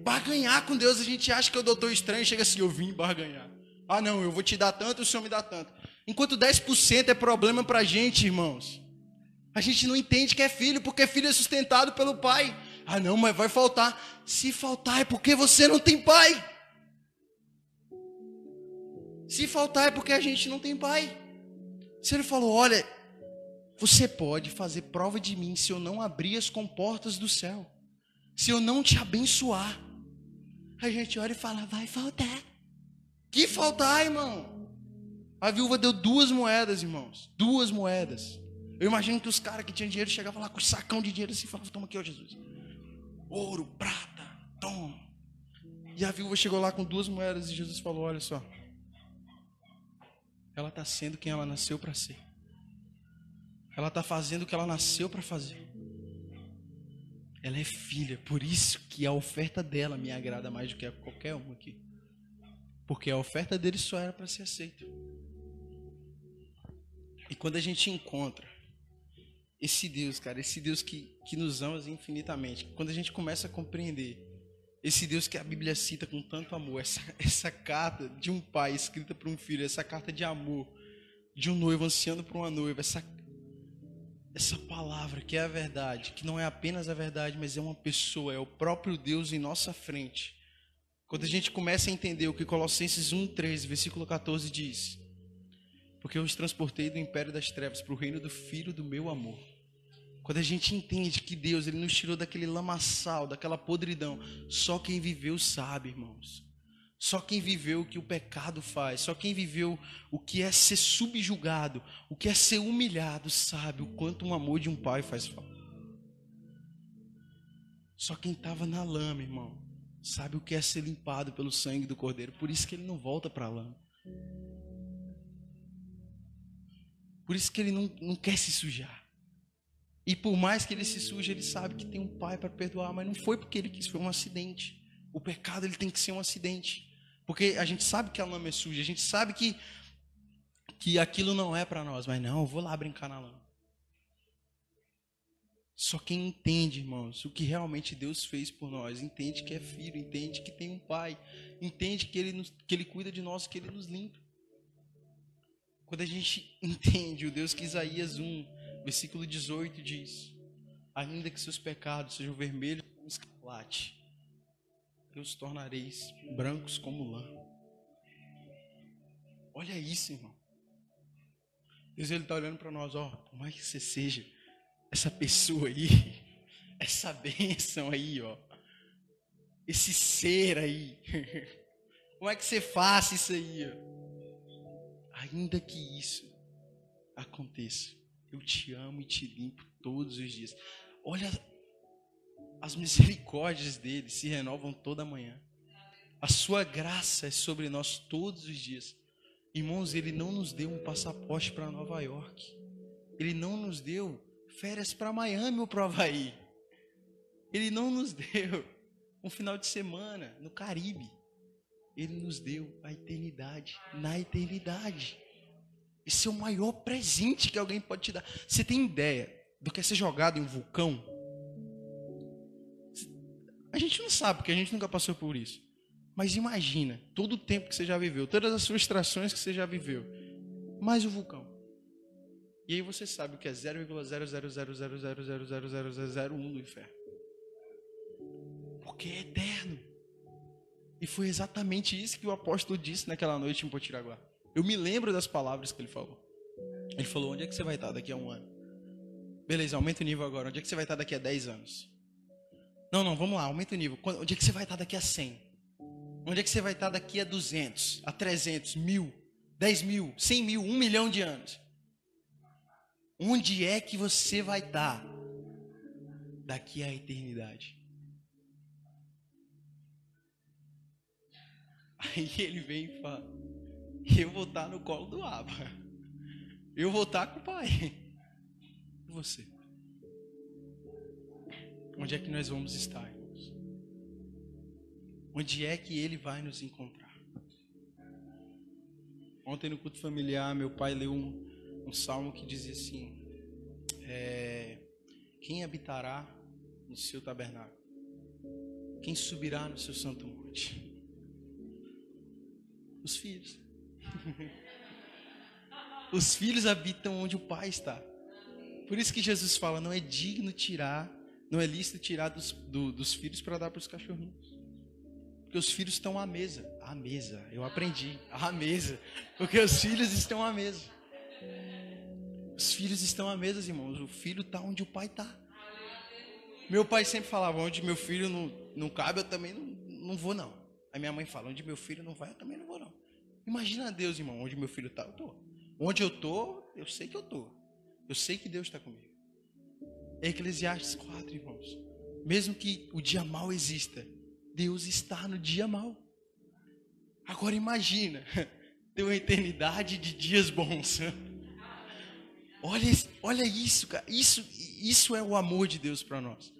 B: barganhar com Deus, a gente acha que é o doutor estranho, chega assim, eu vim barganhar. Ah não, eu vou te dar tanto e o Senhor me dá tanto. Enquanto 10% é problema para a gente, irmãos. A gente não entende que é filho, porque filho é sustentado pelo pai. Ah não, mas vai faltar. Se faltar é porque você não tem pai. Se faltar é porque a gente não tem pai. Se ele falou, olha, você pode fazer prova de mim se eu não abrir as comportas do céu. Se eu não te abençoar. A gente olha e fala, vai faltar. Que faltar, irmão? A viúva deu 2 moedas, irmãos. 2 moedas. Eu imagino que os caras que tinham dinheiro chegavam lá com um sacão de dinheiro assim e falavam, toma aqui, ó Jesus. Ouro, prata, toma. E a viúva chegou lá com 2 moedas e Jesus falou, olha só. Ela está sendo quem ela nasceu para ser. Ela está fazendo o que ela nasceu para fazer. Ela é filha, por isso que a oferta dela me agrada mais do que a qualquer uma aqui. Porque a oferta dele só era para ser aceita. E quando a gente encontra esse Deus, cara, esse Deus que nos ama infinitamente, quando a gente começa a compreender esse Deus que a Bíblia cita com tanto amor, essa carta de um pai escrita para um filho, essa carta de amor de um noivo ansiando por uma noiva, essa palavra que é a verdade, que não é apenas a verdade, mas é uma pessoa, é o próprio Deus em nossa frente. Quando a gente começa a entender o que Colossenses 1:13, versículo 14 diz, porque eu os transportei do império das trevas para o reino do Filho do meu amor. Quando a gente entende que Deus, Ele nos tirou daquele lamaçal, daquela podridão, só quem viveu sabe, irmãos. Só quem viveu o que o pecado faz, só quem viveu o que é ser subjugado, o que é ser humilhado, sabe o quanto um amor de um pai faz falta. Só quem estava na lama, irmão, sabe o que é ser limpado pelo sangue do Cordeiro. Por isso que ele não volta para a lama. Por isso que ele não quer se sujar. E por mais que ele se suje, ele sabe que tem um pai para perdoar, mas não foi porque ele quis, foi um acidente. O pecado, ele tem que ser um acidente. Porque a gente sabe que a lama é suja, a gente sabe que aquilo não é para nós, mas não, eu vou lá brincar na lama. Só quem entende, irmãos, o que realmente Deus fez por nós, entende que é filho, entende que tem um pai, entende que ele cuida de nós, que ele nos limpa. Quando a gente entende o Deus que Isaías 1, versículo 18 diz: ainda que seus pecados sejam vermelhos como escarlate, eu os tornareis brancos como lã. Olha isso, irmão. Deus, ele está olhando para nós, por mais que você seja essa pessoa aí, essa bênção aí, esse ser aí, como é que você faz isso aí, ainda que isso aconteça, eu te amo e te limpo todos os dias. Olha, as misericórdias dele se renovam toda manhã. A sua graça é sobre nós todos os dias. Irmãos, ele não nos deu um passaporte para Nova York. Ele não nos deu férias para Miami ou para Havaí. Ele não nos deu um final de semana no Caribe. Ele nos deu a eternidade na eternidade. Esse é o maior presente que alguém pode te dar. Você tem ideia do que é ser jogado em um vulcão? A gente não sabe, porque a gente nunca passou por isso. Mas imagina todo o tempo que você já viveu, todas as frustrações que você já viveu, mais o vulcão. E aí você sabe o que é 0,00000000001 do inferno. Porque é eterno. E foi exatamente isso que o apóstolo disse naquela noite em Potiraguá. Eu me lembro das palavras que ele falou. Ele falou: onde é que você vai estar daqui a 1 ano? Beleza, aumenta o nível agora. Onde é que você vai estar daqui a 10 anos? Não, vamos lá, aumenta o nível. Onde é que você vai estar daqui a 100? Onde é que você vai estar daqui a 200, a 300, 1000, 10 mil, 100 mil, 1 milhão de anos? Onde é que você vai estar daqui à eternidade? Aí ele vem e fala: eu vou estar no colo do Abba. Eu vou estar com o Pai. E você? Onde é que nós vamos estar, irmãos? Onde é que Ele vai nos encontrar? Ontem no culto familiar, meu pai leu um salmo que dizia assim: quem habitará no seu tabernáculo? Quem subirá no seu santo monte? Os filhos. Os filhos habitam onde o pai está. Por isso que Jesus fala: não é digno tirar, não é lícito tirar dos filhos para dar para os cachorrinhos. Porque os filhos estão à mesa. À mesa, eu aprendi. À mesa. Porque os filhos estão à mesa. Os filhos estão à mesa, irmãos. O filho está onde o pai está. Meu pai sempre falava: onde meu filho não cabe, eu também não vou, não. Aí minha mãe fala: onde meu filho não vai, eu também não vou, não. Imagina Deus, irmão. Onde meu filho está, eu estou. Onde eu estou, eu sei que eu estou. Eu sei que Deus está comigo. Eclesiastes 4, irmãos. Mesmo que o dia mau exista, Deus está no dia mau. Agora imagina ter uma eternidade de dias bons. Olha isso, cara. Isso é o amor de Deus para nós.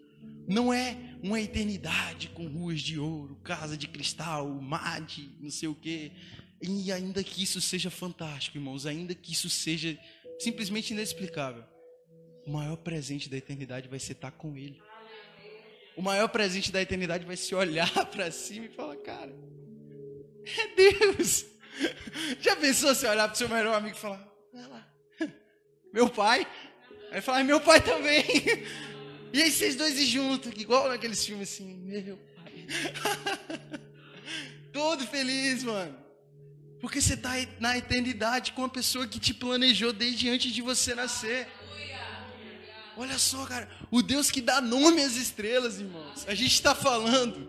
B: Não é uma eternidade com ruas de ouro, casa de cristal, mar de não sei o quê. E ainda que isso seja fantástico, irmãos, ainda que isso seja simplesmente inexplicável, o maior presente da eternidade vai ser estar com Ele. O maior presente da eternidade vai ser olhar para cima e falar: cara, é Deus. Já pensou você olhar para o seu melhor amigo e falar: olha lá, meu pai? Aí falar: meu pai também. E aí vocês dois juntos, igual naqueles filmes assim: meu pai. Todo feliz, mano. Porque você está na eternidade com uma pessoa que te planejou desde antes de você nascer. Olha só, cara, o Deus que dá nome às estrelas, irmãos. A gente está falando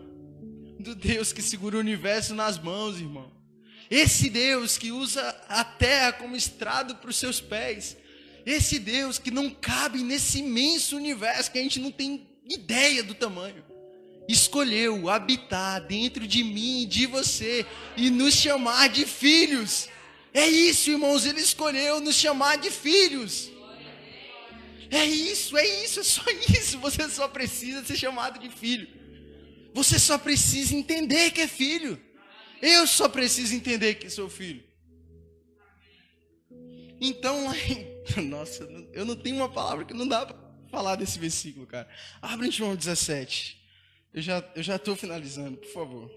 B: do Deus que segura o universo nas mãos, irmão. Esse Deus que usa a terra como estrado para os seus pés. Esse Deus que não cabe nesse imenso universo que a gente não tem ideia do tamanho. Escolheu habitar dentro de mim e de você e nos chamar de filhos. É isso, irmãos, Ele escolheu nos chamar de filhos. É isso, é só isso. Você só precisa ser chamado de filho. Você só precisa entender que é filho. Eu só preciso entender que sou filho. Então, nossa, eu não tenho uma palavra que não dá para falar desse versículo, cara. Abre em João 17. Eu já estou finalizando, por favor.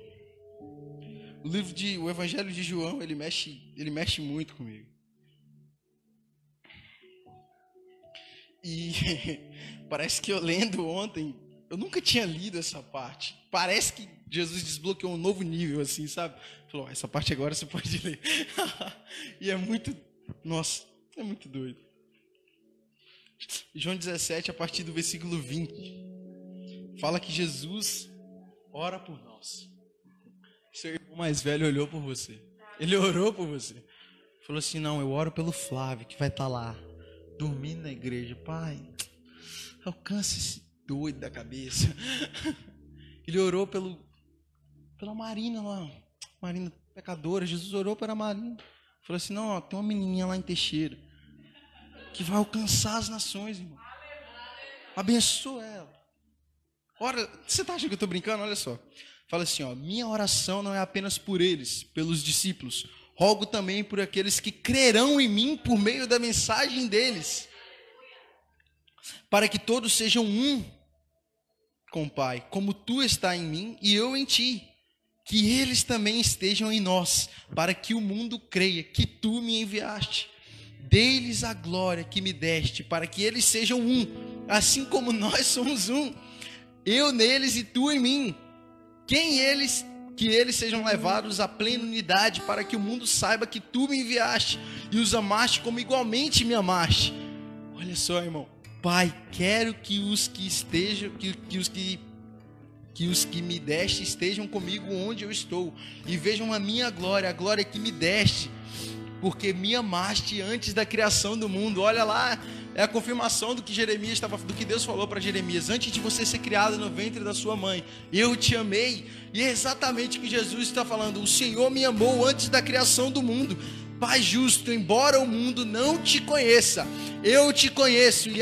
B: O Evangelho de João, ele mexe muito comigo. E parece que eu lendo ontem, eu nunca tinha lido essa parte. Parece que Jesus desbloqueou um novo nível, assim, sabe? Falou, essa parte agora você pode ler. E é muito, nossa, é muito doido. João 17, a partir do versículo 20, fala que Jesus ora por nós. Seu irmão mais velho olhou por você. Ele orou por você. Falou assim, não, eu oro pelo Flávio, que vai estar lá, dormindo na igreja. Pai, alcança esse doido da cabeça. Ele orou pela Marina lá. Marina pecadora. Jesus orou pela Marina. Falou assim, não, ó, tem uma menininha lá em Teixeira que vai alcançar as nações, irmão. Abençoa ela. Ora, você tá achando que eu estou brincando? Olha só. Fala assim, ó, minha oração não é apenas por eles, pelos discípulos. Rogo também por aqueles que crerão em mim por meio da mensagem deles. Para que todos sejam um com o Pai, como tu está em mim e eu em ti. Que eles também estejam em nós, para que o mundo creia que tu me enviaste. Dê-lhes a glória que me deste, para que eles sejam um, assim como nós somos um. Eu neles e tu em mim. Que eles sejam levados à plena unidade, para que o mundo saiba que tu me enviaste e os amaste como igualmente me amaste. Olha só, irmão. Pai, quero que os que me deste estejam comigo onde eu estou e vejam a minha glória, a glória que me deste, porque me amaste antes da criação do mundo. Olha lá, é a confirmação do que Deus falou para Jeremias: antes de você ser criado no ventre da sua mãe, eu te amei. E é exatamente o que Jesus está falando: o Senhor me amou antes da criação do mundo. Pai justo, embora o mundo não te conheça, eu te conheço, e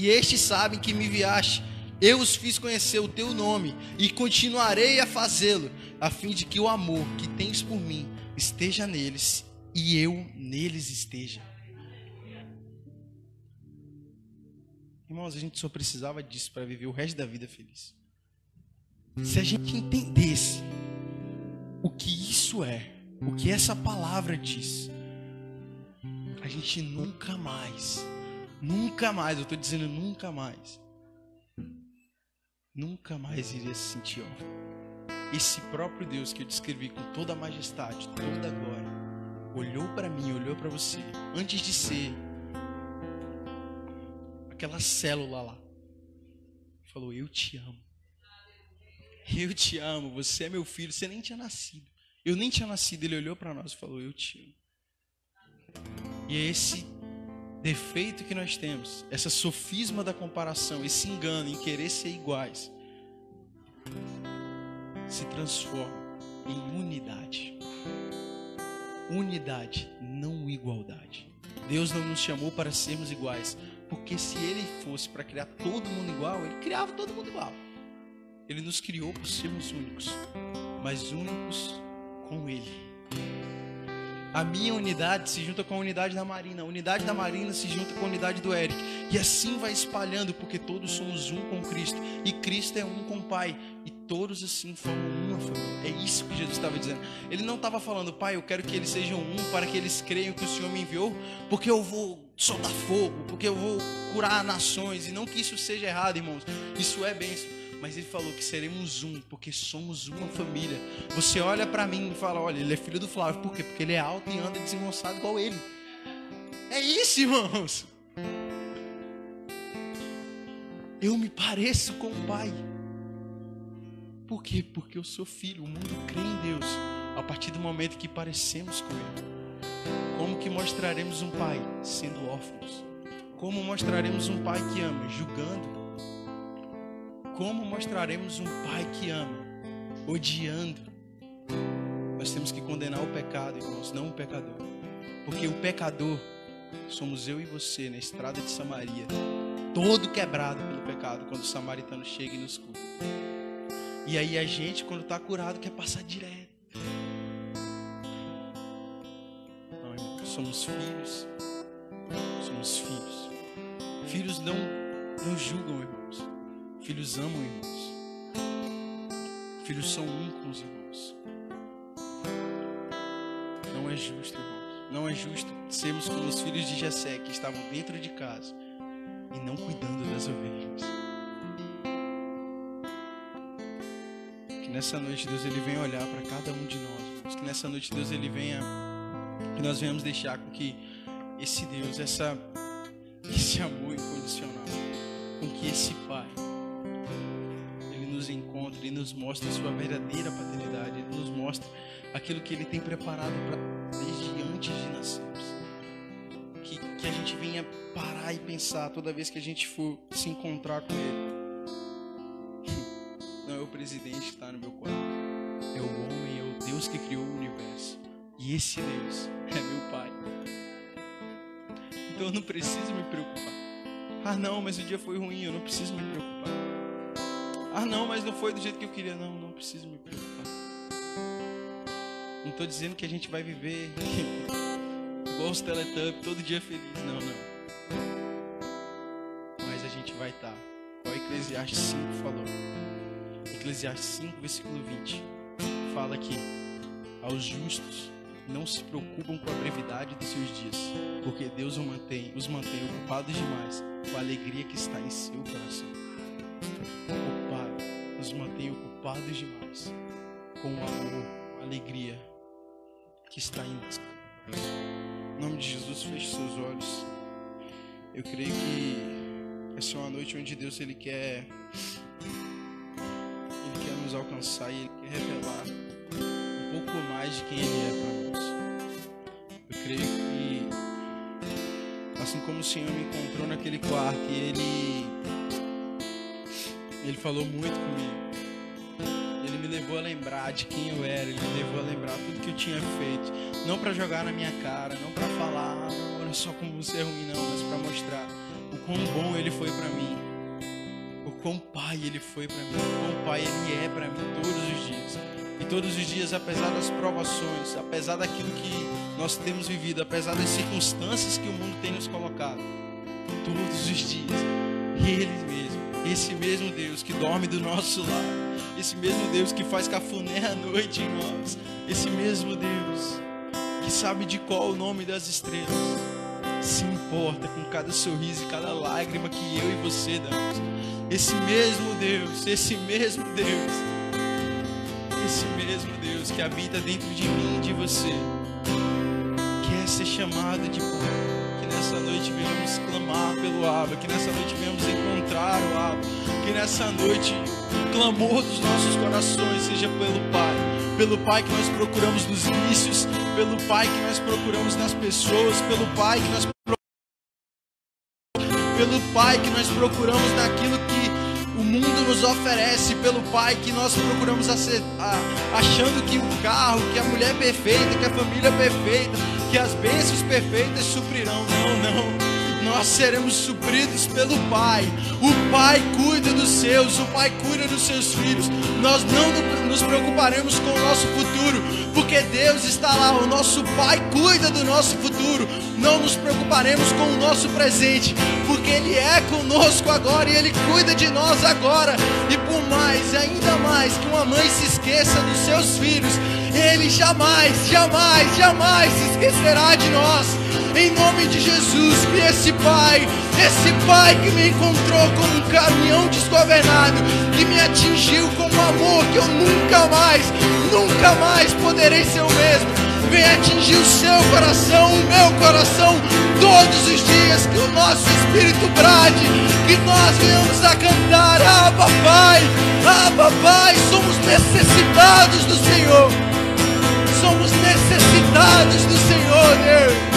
B: estes sabem que me enviaste. Eu os fiz conhecer o teu nome e continuarei a fazê-lo, a fim de que o amor que tens por mim esteja neles e eu neles esteja. Irmãos, a gente só precisava disso para viver o resto da vida feliz. Se a gente entendesse o que isso é, o que essa palavra diz, a gente nunca mais, eu estou dizendo nunca mais iria se sentir órfão. Esse próprio Deus que eu descrevi com toda a majestade, toda a glória, olhou para mim, olhou para você, antes de ser aquela célula lá, falou: eu te amo, você é meu filho. Você nem tinha nascido, eu nem tinha nascido. Ele olhou para nós e falou: eu te amo. E é esse defeito que nós temos, essa sofisma da comparação, esse engano em querer ser iguais, se transforma em unidade, não igualdade. Deus não nos chamou para sermos iguais, porque se Ele fosse para criar todo mundo igual, Ele criava todo mundo igual. Ele nos criou por sermos únicos, mas únicos com Ele. A minha unidade se junta com a unidade da Marina, a unidade da Marina se junta com a unidade do Eric, e assim vai espalhando, porque todos somos um com Cristo, e Cristo é um com o Pai, e todos assim formam uma família. É isso que Jesus estava dizendo. Ele não estava falando: Pai, eu quero que eles sejam um para que eles creiam que o Senhor me enviou, porque eu vou soltar fogo, porque eu vou curar nações. E não que isso seja errado, irmãos, isso é bênção. Mas ele falou que seremos um, porque somos uma família. Você olha pra mim e fala, olha, ele é filho do Flávio. Por quê? Porque ele é alto e anda desengonçado igual ele. É isso, irmãos. Eu me pareço com o Pai. Por quê? Porque eu sou filho. O mundo crê em Deus a partir do momento que parecemos com Ele. Como que mostraremos um pai? Sendo órfãos. Como mostraremos um pai que ama? Julgando. Como mostraremos um pai que ama? Odiando. Nós temos que condenar o pecado, irmãos, não o pecador. Porque o pecador somos eu e você na estrada de Samaria, todo quebrado pelo pecado, quando o samaritano chega e nos cura. E aí a gente, quando está curado, quer passar direto. Não, irmão, somos filhos. Somos filhos. Filhos não julgam, irmãos. Filhos amam, irmãos. Filhos são um com os irmãos. Não é justo, irmãos. Não é justo sermos como os filhos de Jessé, que estavam dentro de casa e não cuidando das ovelhas. Que nessa noite Deus ele venha olhar para cada um de nós, irmãos. Que nessa noite Deus ele venha, que nós venhamos deixar com que esse Deus, esse amor incondicional, com que esse Pai nos encontre e nos mostre a sua verdadeira paternidade. Ele nos mostra aquilo que Ele tem preparado desde antes de nascermos. Que a gente venha parar e pensar toda vez que a gente for se encontrar com Ele. Não é o presidente que está no meu quarto, é o homem, é o Deus que criou o universo. E esse Deus é meu Pai. Então eu não preciso me preocupar. Ah não, mas o dia foi ruim, eu não preciso me preocupar. Ah não, mas não foi do jeito que eu queria. Não preciso me preocupar. Não estou dizendo que a gente vai viver igual os Teletubbies, todo dia feliz. Não. Mas a gente vai estar, igual Eclesiastes 5 falou. Eclesiastes 5, versículo 20 fala que aos justos não se preocupam com a brevidade dos seus dias, porque Deus os mantém ocupados demais com a alegria que está em seu coração. O Pai nos mantém ocupados demais com o amor, a alegria que está em nós. Em nome de Jesus, feche seus olhos. Eu creio que essa é uma noite onde Deus ele quer nos alcançar e Ele quer revelar um pouco mais de quem Ele é para nós. Eu creio que assim como o Senhor me encontrou naquele quarto e Ele falou muito comigo, Ele me levou a lembrar de quem eu era, Ele me levou a lembrar tudo que eu tinha feito, não para jogar na minha cara, não para falar, não, olha só como você é ruim, não, mas para mostrar o quão bom Ele foi para mim, o quão Pai Ele foi para mim, o quão Pai Ele é para mim todos os dias. E todos os dias, apesar das provações, apesar daquilo que nós temos vivido, apesar das circunstâncias que o mundo tem nos colocado, todos os dias, Ele mesmo, esse mesmo Deus que dorme do nosso lado, esse mesmo Deus que faz cafuné à noite em nós, esse mesmo Deus que sabe de qual o nome das estrelas, se importa com cada sorriso e cada lágrima que eu e você damos. Esse mesmo Deus que habita dentro de mim e de você, quer ser chamado de Pai. Que nessa noite venhamos clamar pelo Abba, que nessa noite venhamos encontrar o Abba, que nessa noite o clamor dos nossos corações seja pelo Pai que nós procuramos nos vícios, pelo Pai que nós procuramos nas pessoas, pelo Pai que nós procuramos naquilo que o mundo nos oferece, pelo Pai que nós procuramos achando que o carro, que a mulher perfeita, que a família perfeita, que as bênçãos perfeitas suprirão. Não. Nós seremos supridos pelo Pai. O Pai cuida dos seus, o Pai cuida dos seus filhos. Nós não nos preocuparemos com o nosso futuro, porque Deus está lá, o nosso Pai cuida do nosso futuro. Não nos preocuparemos com o nosso presente, porque Ele é conosco agora e Ele cuida de nós agora. E por mais, ainda mais, que uma mãe se esqueça dos seus filhos, Ele jamais, jamais, jamais se esquecerá de nós. Em nome de Jesus, que esse Pai que me encontrou como um caminhão desgovernado, que me atingiu com um amor que eu nunca mais poderei ser o mesmo, venha atingir o seu coração, o meu coração, todos os dias, que o nosso espírito brade, que nós venhamos a cantar: Abba Pai, somos necessitados do Senhor, somos necessitados do Senhor, Deus.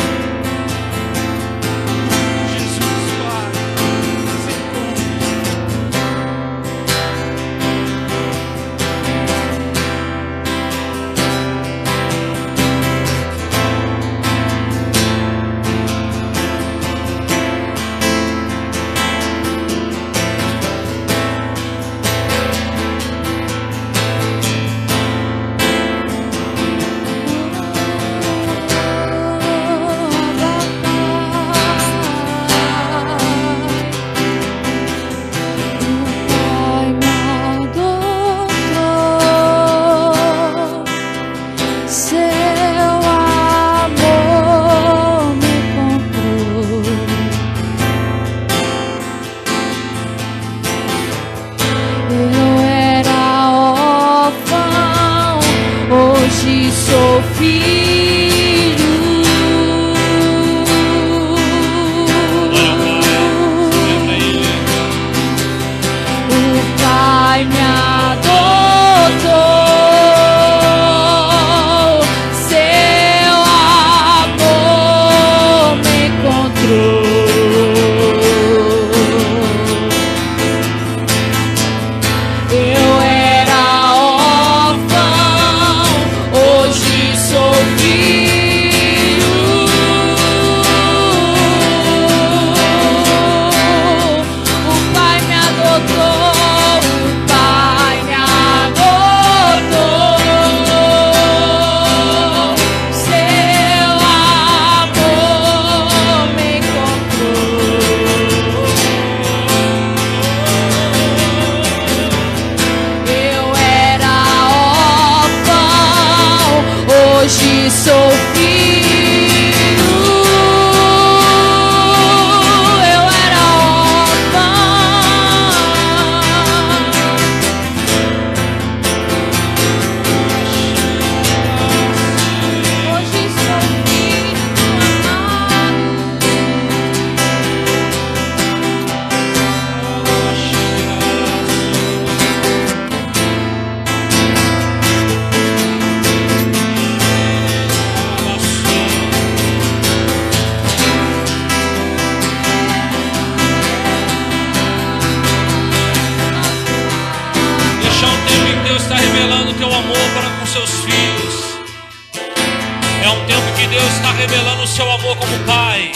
A: Revelando o seu amor como Pai.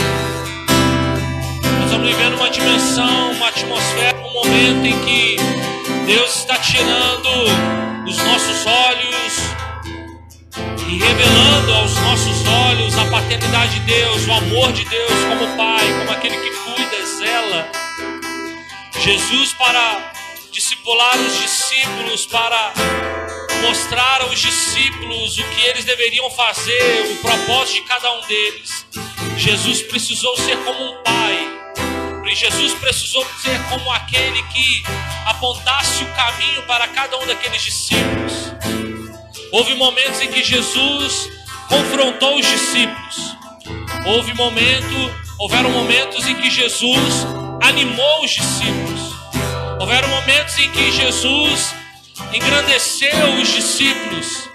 A: Nós estamos vivendo uma dimensão, uma atmosfera, um momento em que Deus está tirando os nossos olhos e revelando aos nossos olhos a paternidade de Deus, o amor de Deus como Pai, como aquele que cuida, zela. Jesus, para discipular os discípulos, para mostrar aos discípulos o que eles deveriam fazer, o propósito de cada um deles, Jesus precisou ser como um pai. Jesus precisou ser como aquele que apontasse o caminho para cada um daqueles discípulos. Houve momentos em que Jesus confrontou os discípulos. Houveram momentos em que Jesus animou os discípulos. Houveram momentos em que Jesus engrandeceu os discípulos.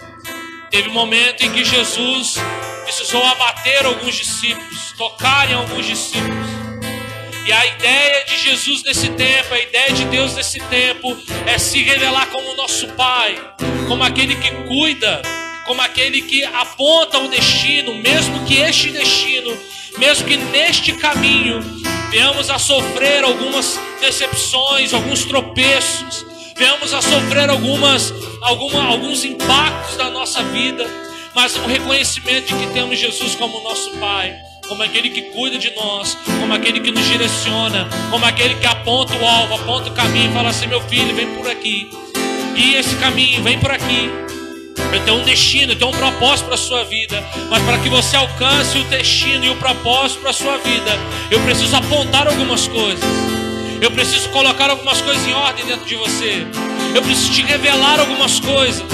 A: Teve momento em que Jesus precisou abater alguns discípulos, tocar em alguns discípulos. E a ideia de Jesus nesse tempo, a ideia de Deus nesse tempo é se revelar como nosso Pai, como aquele que cuida, como aquele que aponta o destino, mesmo que este destino, mesmo que neste caminho venhamos a sofrer algumas decepções, alguns tropeços, venhamos a sofrer alguns impactos da nossa vida, mas o reconhecimento de que temos Jesus como nosso Pai, como aquele que cuida de nós, como aquele que nos direciona, como aquele que aponta o alvo, aponta o caminho e fala assim: meu filho, vem por aqui, guia esse caminho, vem por aqui. Eu tenho um destino, eu tenho um propósito para a sua vida. Mas para que você alcance o destino e o propósito para a sua vida, eu preciso apontar algumas coisas. Eu preciso colocar algumas coisas em ordem dentro de você. Eu preciso te revelar algumas coisas.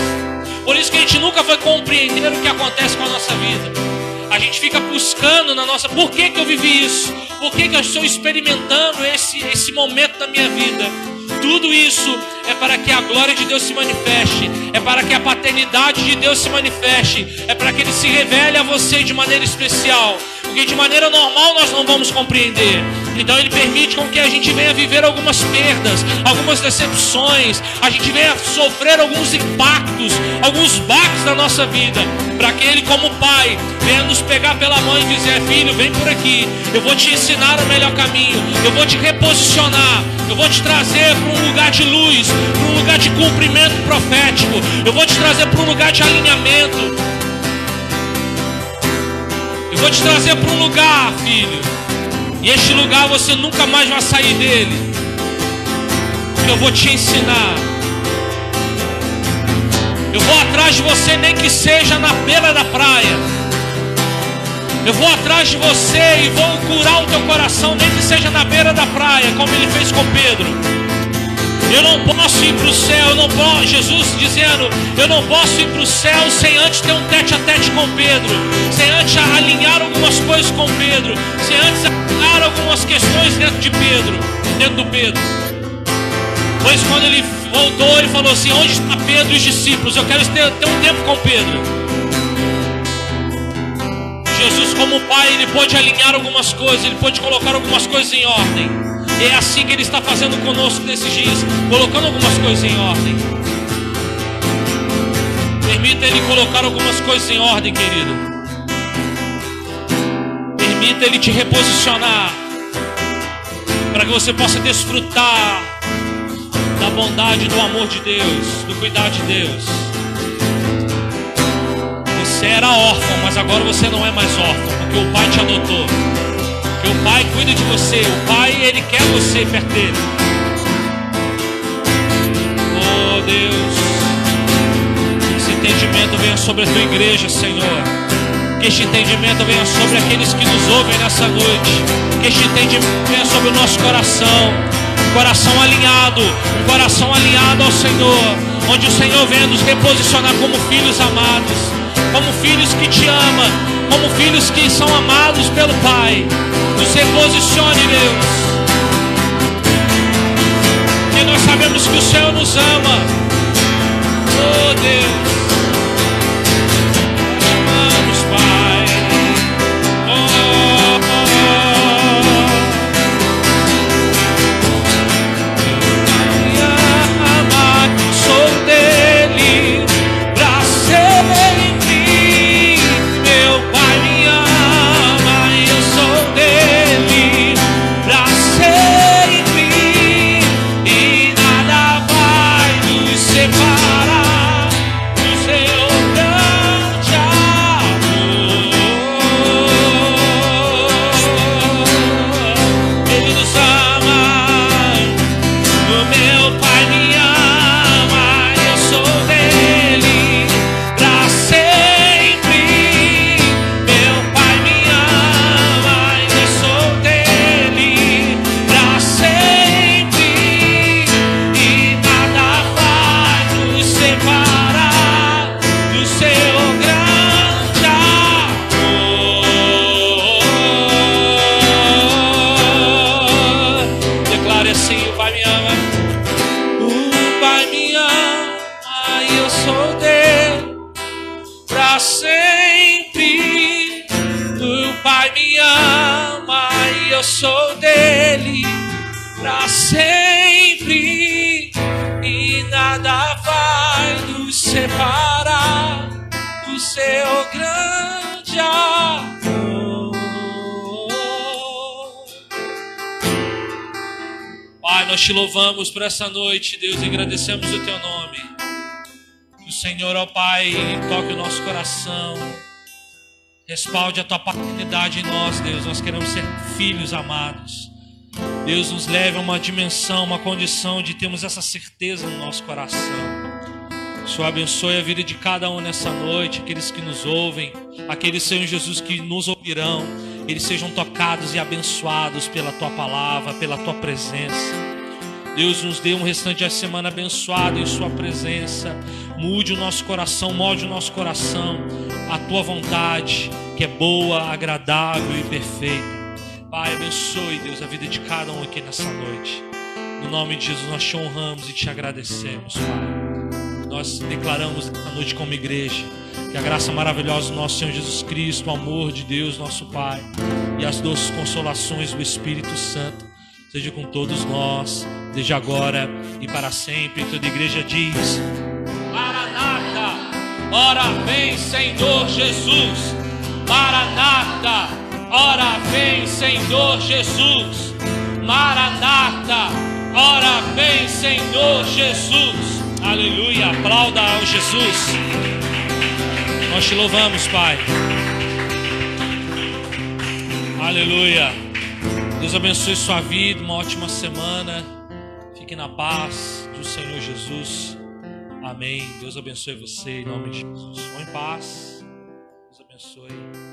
A: Por isso que a gente nunca vai compreender o que acontece com a nossa vida. A gente fica buscando na nossa... Por que eu vivi isso? Por que eu estou experimentando esse momento da minha vida? Tudo isso é para que a glória de Deus se manifeste. É para que a paternidade de Deus se manifeste. É para que Ele se revele a você de maneira especial. Porque de maneira normal nós não vamos compreender. Então Ele permite com que a gente venha viver algumas perdas, algumas decepções. A gente venha sofrer alguns impactos, alguns baques na nossa vida. Para que Ele, como Pai, venha nos pegar pela mão e dizer: filho, vem por aqui. Eu vou te ensinar o melhor caminho. Eu vou te reposicionar. Eu vou te trazer para um lugar de luz, para um lugar de cumprimento profético. Eu vou te trazer para um lugar de alinhamento. Eu vou te trazer para um lugar, filho. E este lugar você nunca mais vai sair dele. Porque eu vou te ensinar. Eu vou atrás de você, nem que seja na beira da praia. Eu vou atrás de você e vou curar o teu coração, nem que seja na beira da praia, como Ele fez com Pedro. Eu não posso ir para o céu, eu não posso, Jesus dizendo, eu não posso ir para o céu sem antes ter um tete a tete com Pedro, sem antes alinhar algumas coisas com Pedro, sem antes alinhar algumas questões dentro do Pedro. Pois quando ele voltou, ele falou assim: onde está Pedro e os discípulos? Eu quero ter um tempo com Pedro. Jesus, como Pai, Ele pode alinhar algumas coisas, Ele pode colocar algumas coisas em ordem. E é assim que Ele está fazendo conosco nesses dias, colocando algumas coisas em ordem. Permita Ele colocar algumas coisas em ordem, querido. Permita Ele te reposicionar, para que você possa desfrutar da bondade, do amor de Deus, do cuidado de Deus. Você era órfão, mas agora você não é mais órfão, porque o Pai te adotou. Porque o Pai cuida de você. O Pai, Ele quer você perto dele. Oh Deus, que esse entendimento venha sobre a tua igreja, Senhor. Que este entendimento venha sobre aqueles que nos ouvem nessa noite. Que este entendimento venha sobre o nosso coração. Um coração alinhado ao Senhor. Onde o Senhor venha nos reposicionar como filhos amados, como filhos que te amam, como filhos que são amados pelo Pai. Nos reposicione, Deus. E nós sabemos que o Senhor nos ama. Oh Deus, nós te amamos, Pai. Nós te louvamos por essa noite, Deus, e agradecemos o teu nome. Que o Senhor, ó Pai, toque o nosso coração, respalde a tua paternidade em nós, Deus. Nós queremos ser filhos amados. Deus, nos leve a uma dimensão, uma condição de termos essa certeza no nosso coração. O Senhor abençoe a vida de cada um nessa noite, aqueles que nos ouvem, aqueles, Senhor Jesus, que nos ouvirão, eles sejam tocados e abençoados pela Tua palavra, pela Tua presença. Deus, nos dê um restante da semana abençoado em Sua presença. Mude o nosso coração, molde o nosso coração, a Tua vontade, que é boa, agradável e perfeita. Pai, abençoe, Deus, a vida de cada um aqui nessa noite. No nome de Jesus, nós te honramos e te agradecemos, Pai. Nós declaramos esta noite como igreja que a graça maravilhosa do nosso Senhor Jesus Cristo, o amor de Deus, nosso Pai, e as doces consolações do Espírito Santo seja com todos nós, desde agora e para sempre. E toda a igreja diz: Maranata, ora vem, Senhor Jesus. Maranata, ora vem, Senhor Jesus. Maranata, ora vem, Senhor Jesus. Aleluia, aplauda ao Jesus. Nós te louvamos, Pai. Aleluia. Deus abençoe sua vida, uma ótima semana. Fique na paz do Senhor Jesus. Amém. Deus abençoe você em nome de Jesus. Vão em paz. Deus abençoe.